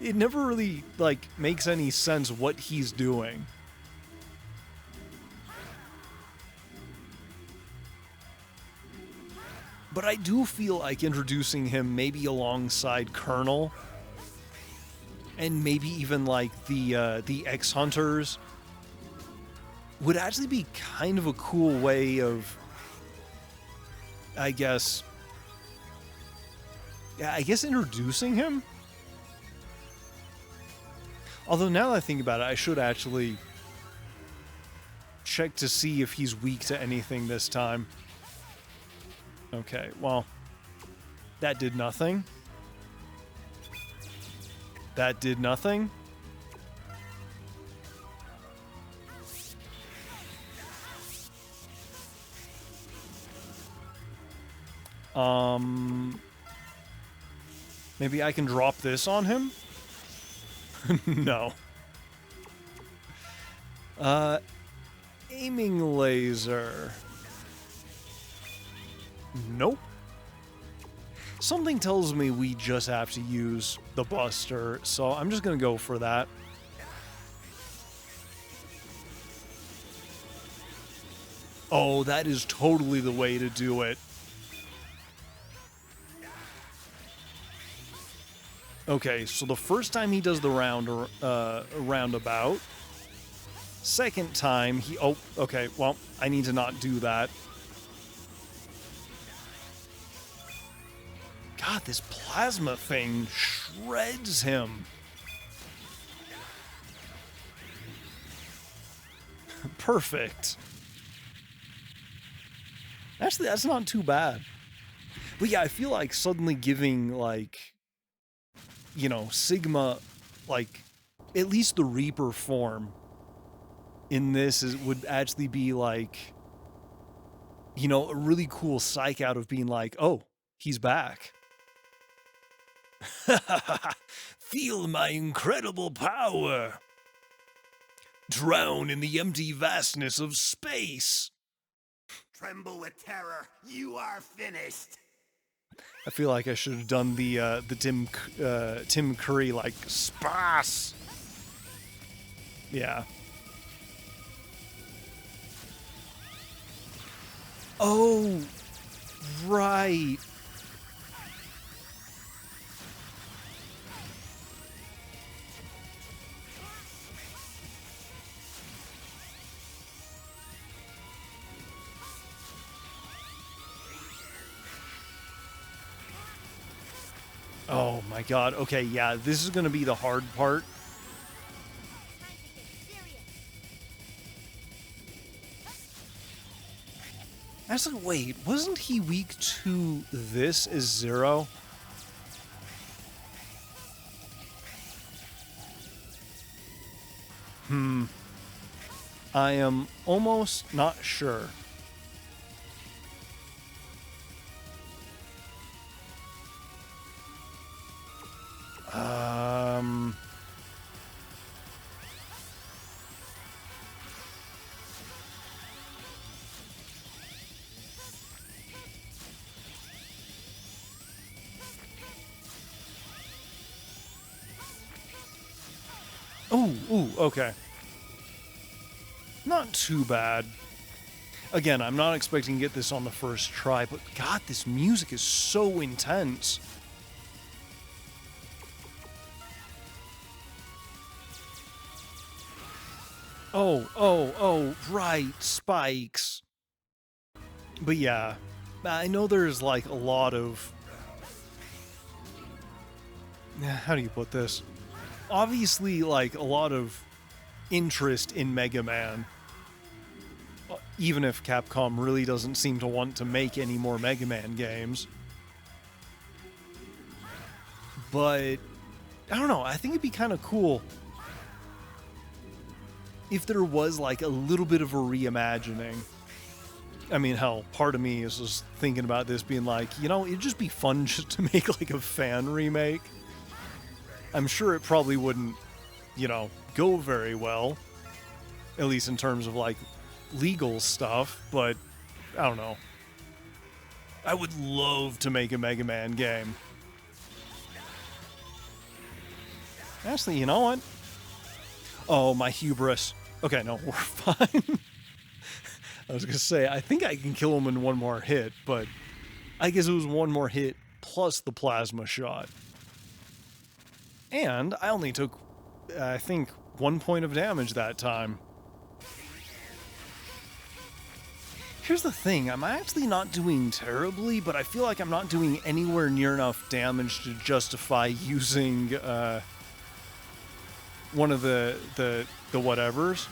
It never really, like, makes any sense what he's doing. But I do feel like introducing him maybe alongside Colonel, and maybe even like the X-Hunters, would actually be kind of a cool way of, I guess introducing him. Although now that I think about it, I should actually check to see if he's weak to anything this time. Okay, well, that did nothing. That did nothing. Maybe I can drop this on him? No. Aiming laser. Nope. Something tells me we just have to use the Buster, so I'm just gonna go for that. Oh, that is totally the way to do it. Okay, so the first time he does the roundabout. Second time he... Oh, okay, well, I need to not do that. God, this plasma thing shreds him. Perfect. Actually, that's not too bad. But yeah, I feel like suddenly giving, like, Sigma, like, at least the Reaper form in this would actually be like, you know, a really cool psych out of being like, oh, he's back. Feel my incredible power. Drown in the empty vastness of space. Tremble with terror. You are finished. I feel like I should have done the Tim Curry like spas. Yeah. Oh, right. Oh my god. Okay, yeah, this is gonna be the hard part. Actually, wait, wasn't he weak to this as Zero? I am almost not sure. Um... Ooh, okay. Not too bad. Again, I'm not expecting to get this on the first try, but god, this music is so intense. Oh, right, spikes. But yeah, I know there's like a lot of... How do you put this? Obviously, like, a lot of interest in Mega Man. Even if Capcom really doesn't seem to want to make any more Mega Man games. But, I don't know, I think it'd be kind of cool if there was, like, a little bit of a reimagining. I mean, hell, part of me is just thinking about this being like, you know, it'd just be fun just to make, like, a fan remake. I'm sure it probably wouldn't, you know, go very well. At least in terms of, like, legal stuff, but I don't know. I would love to make a Mega Man game. Actually, you know what? Oh, my hubris. Okay, no, we're fine. I was gonna say, I think I can kill him in one more hit, but I guess it was one more hit plus the plasma shot. And I only took, I think, 1 point of damage that time. Here's the thing, I'm actually not doing terribly, but I feel like I'm not doing anywhere near enough damage to justify using one of the whatevers.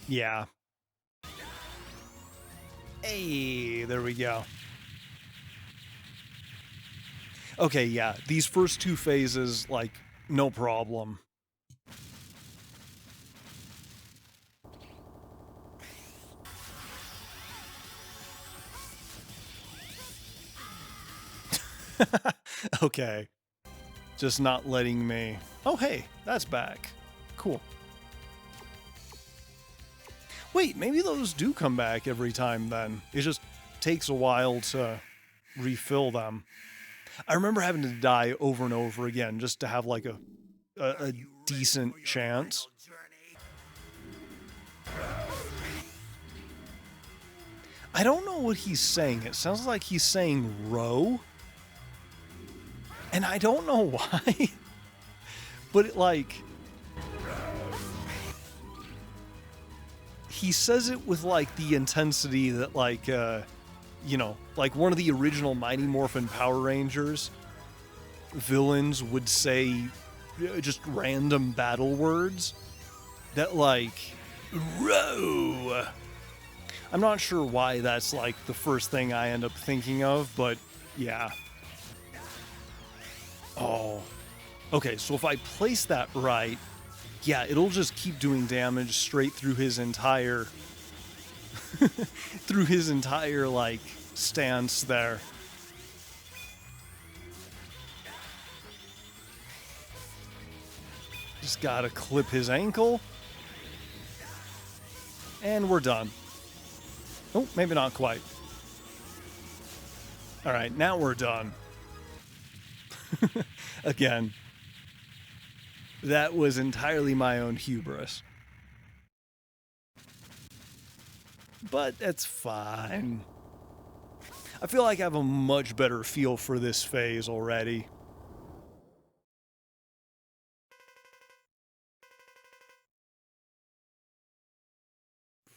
Yeah. Hey, there we go. Okay, yeah, these first two phases, like, no problem. Okay. Just not letting me... Oh, hey, that's back. Cool. Wait, maybe those do come back every time then. It just takes a while to refill them. I remember having to die over and over again just to have, like, a decent chance. I don't know what he's saying. It sounds like he's saying row. And I don't know why. But it, like... He says it with, like, the intensity that, like, you know, like one of the original Mighty Morphin Power Rangers villains would say just random battle words that, like, row. I'm not sure why that's, like, the first thing I end up thinking of, but yeah. Oh. Okay, so if I place that right, yeah, it'll just keep doing damage straight through his entire through his entire like stance there. Just gotta clip his ankle. And we're done. Oh, maybe not quite. Alright, now we're done. Again, that was entirely my own hubris. But that's fine. I feel like I have a much better feel for this phase already.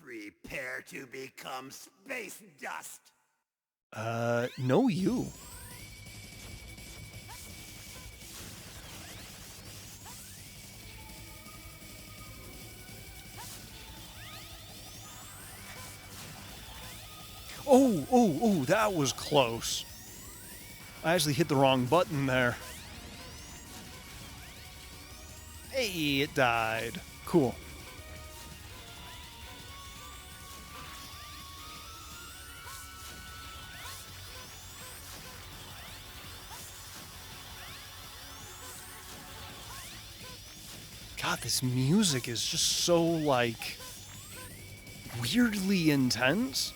Prepare to become space dust. No you. Oh, that was close. I actually hit the wrong button there. Hey, it died. Cool. God, this music is just so, like, weirdly intense.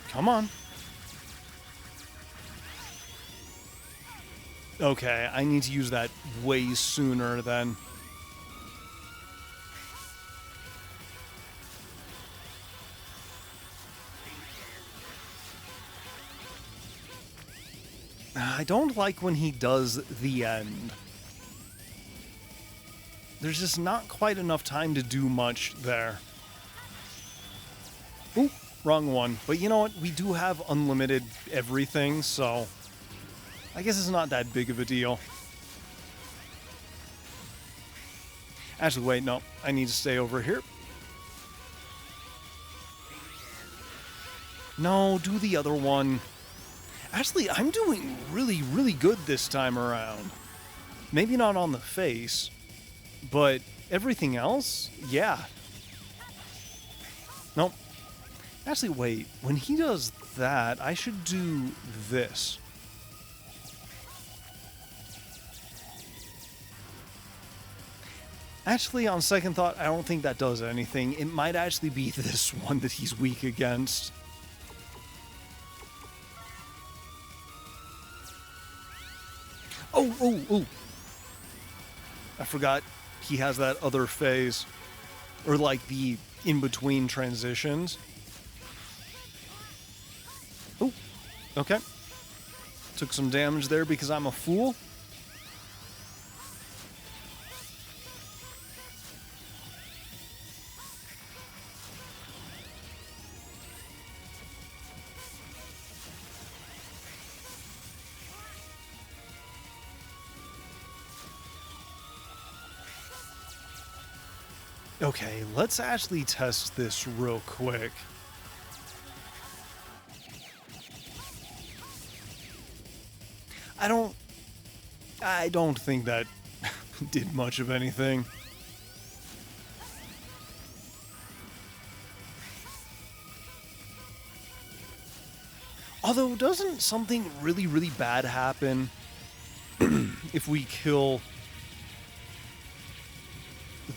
Come on. Okay, I need to use that way sooner then. I don't like when he does the end. There's just not quite enough time to do much there. Oop, wrong one. But you know what? We do have unlimited everything, so I guess it's not that big of a deal. Actually, wait, no. I need to stay over here. No, do the other one. Actually, I'm doing really, really good this time around. Maybe not on the face, but everything else, yeah. Nope. Actually, wait. When he does that, I should do this. Actually, on second thought, I don't think that does anything. It might actually be this one that he's weak against. Oh. I forgot he has that other phase. Or like the in-between transitions. Oh, okay. Took some damage there because I'm a fool. Okay, let's actually test this real quick. I don't think that did much of anything. Although, doesn't something really, really bad happen if we kill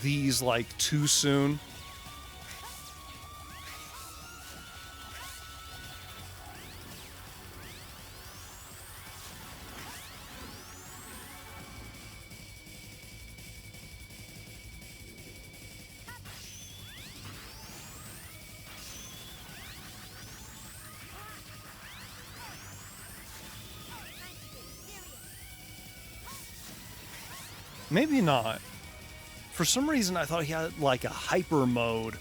these, like, too soon? Maybe not. For some reason, I thought he had, like, a hyper mode.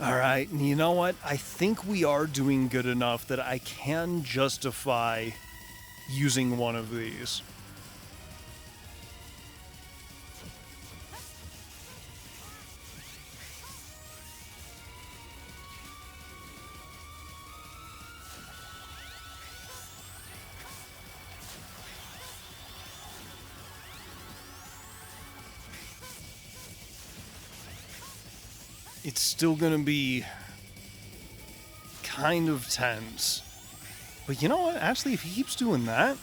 All right, and you know what? I think we are doing good enough that I can justify using one of these. It's still gonna be kind of tense. But you know what? Actually, if he keeps doing that,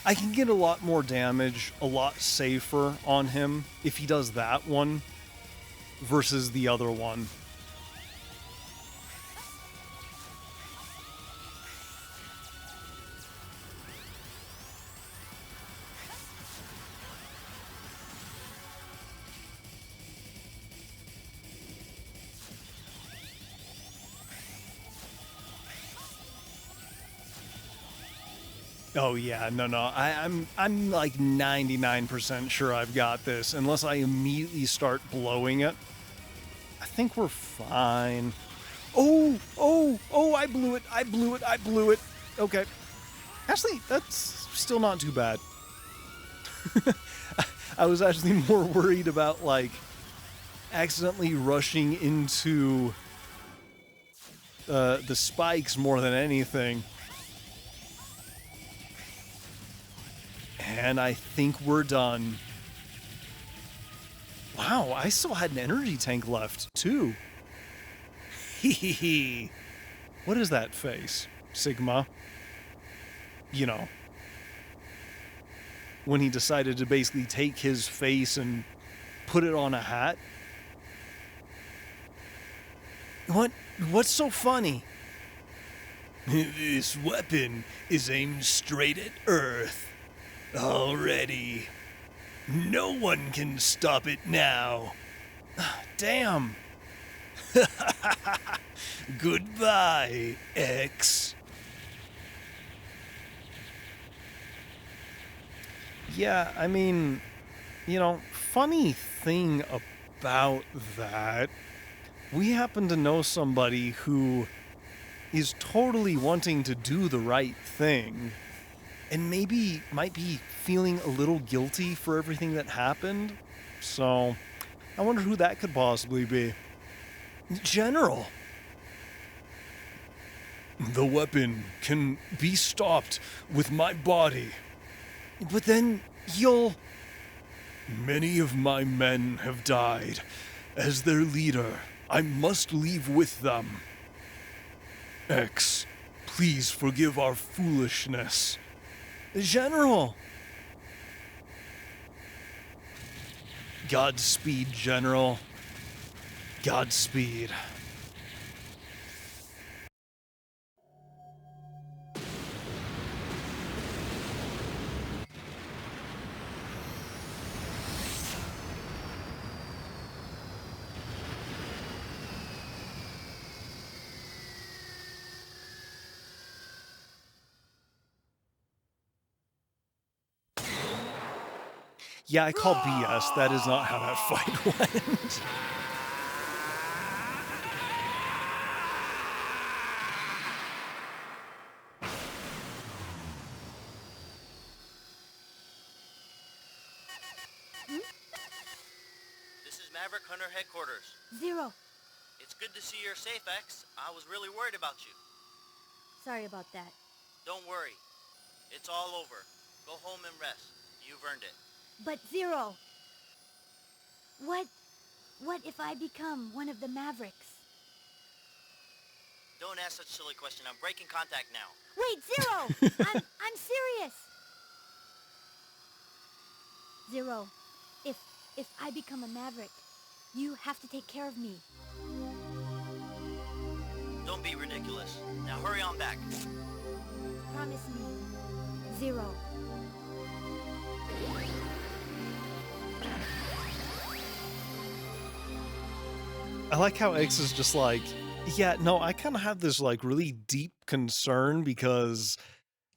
I can get a lot more damage, a lot safer on him if he does that one versus the other one. Oh yeah, no, I'm like 99% sure I've got this, unless I immediately start blowing it. I think we're fine. Oh, I blew it. Okay. Actually, that's still not too bad. I was actually more worried about, like, accidentally rushing into the spikes more than anything. And I think we're done. Wow, I still had an energy tank left, too. Hee. What is that face? Sigma? You know. When he decided to basically take his face and put it on a hat. What's so funny? This weapon is aimed straight at Earth. Already. No one can stop it now. Damn. Goodbye, X. Yeah, I mean, you know, funny thing about that, we happen to know somebody who is totally wanting to do the right thing and maybe might be feeling a little guilty for everything that happened. So, I wonder who that could possibly be. General. The weapon can be stopped with my body. But then you'll... Many of my men have died. As their leader, I must leave with them. X, please forgive our foolishness. General. Godspeed, General. Godspeed. Yeah, I call BS. That is not how that fight went. This is Maverick Hunter Headquarters. Zero. It's good to see you're safe, X. I was really worried about you. Sorry about that. Don't worry. It's all over. Go home and rest. You've earned it. But Zero, what if I become one of the Mavericks? Don't ask such a silly question. I'm breaking contact now. Wait, Zero! I'm serious. Zero, if I become a Maverick, you have to take care of me. Don't be ridiculous. Now hurry on back. Promise me. Zero. I like how X is just like, yeah, no, I kind of have this like really deep concern because,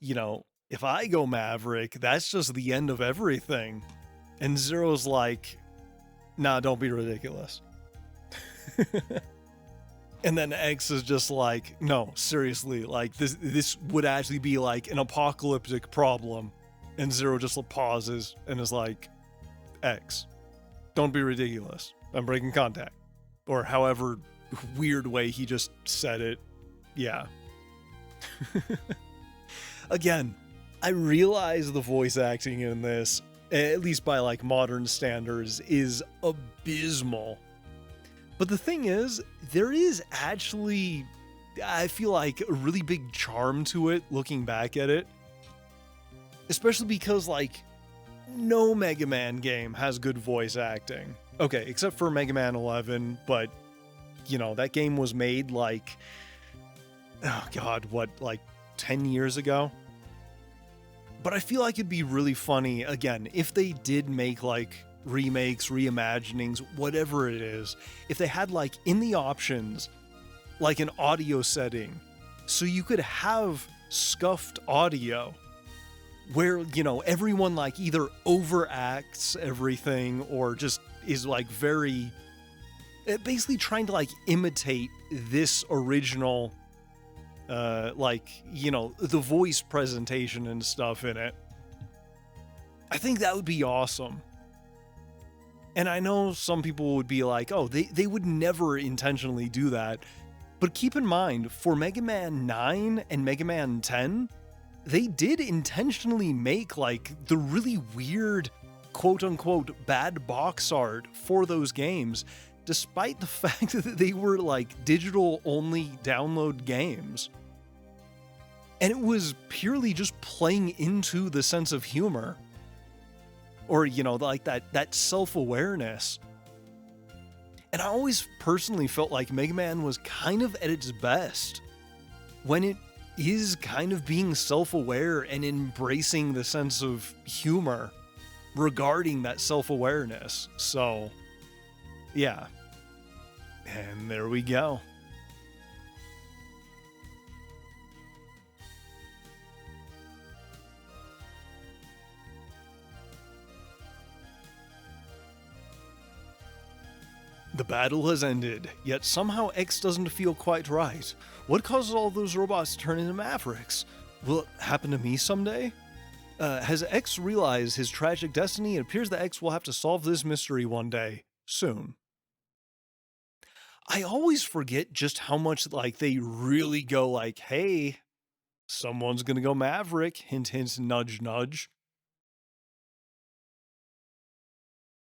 you know, if I go Maverick, that's just the end of everything. And Zero's like, Nah, don't be ridiculous. And then X is just like, no, seriously, like this would actually be like an apocalyptic problem. And Zero just pauses and is like, X, don't be ridiculous. I'm breaking contact. Or however weird way he just said it. Yeah. Again, I realize the voice acting in this, at least by like modern standards, is abysmal. But the thing is, there is actually, I feel like, a really big charm to it looking back at it. Especially because, like, no Mega Man game has good voice acting. Okay, except for Mega Man 11, but, you know, that game was made like, oh god, what, like 10 years ago? But I feel like it'd be really funny, again, if they did make, like, remakes, reimaginings, whatever it is, if they had, like, in the options, like an audio setting, so you could have scuffed audio, where, you know, everyone, like, either overacts everything, or just is, like, very, basically trying to, like, imitate this original, like, you know, the voice presentation and stuff in it. I think that would be awesome. And I know some people would be like, oh, they would never intentionally do that. But keep in mind, for Mega Man 9 and Mega Man 10, they did intentionally make, like, the really weird, quote-unquote, bad box art for those games, despite the fact that they were, like, digital-only download games. And it was purely just playing into the sense of humor. Or, you know, like that self-awareness. And I always personally felt like Mega Man was kind of at its best when it is kind of being self-aware and embracing the sense of humor regarding that self-awareness. So, yeah. And there we go. The battle has ended, yet somehow X doesn't feel quite right. What causes all those robots to turn into Mavericks? Will it happen to me someday? Has X realized his tragic destiny? It appears that X will have to solve this mystery one day. Soon. I always forget just how much, like, they really go like, hey, someone's gonna go Maverick, hint hint, nudge nudge.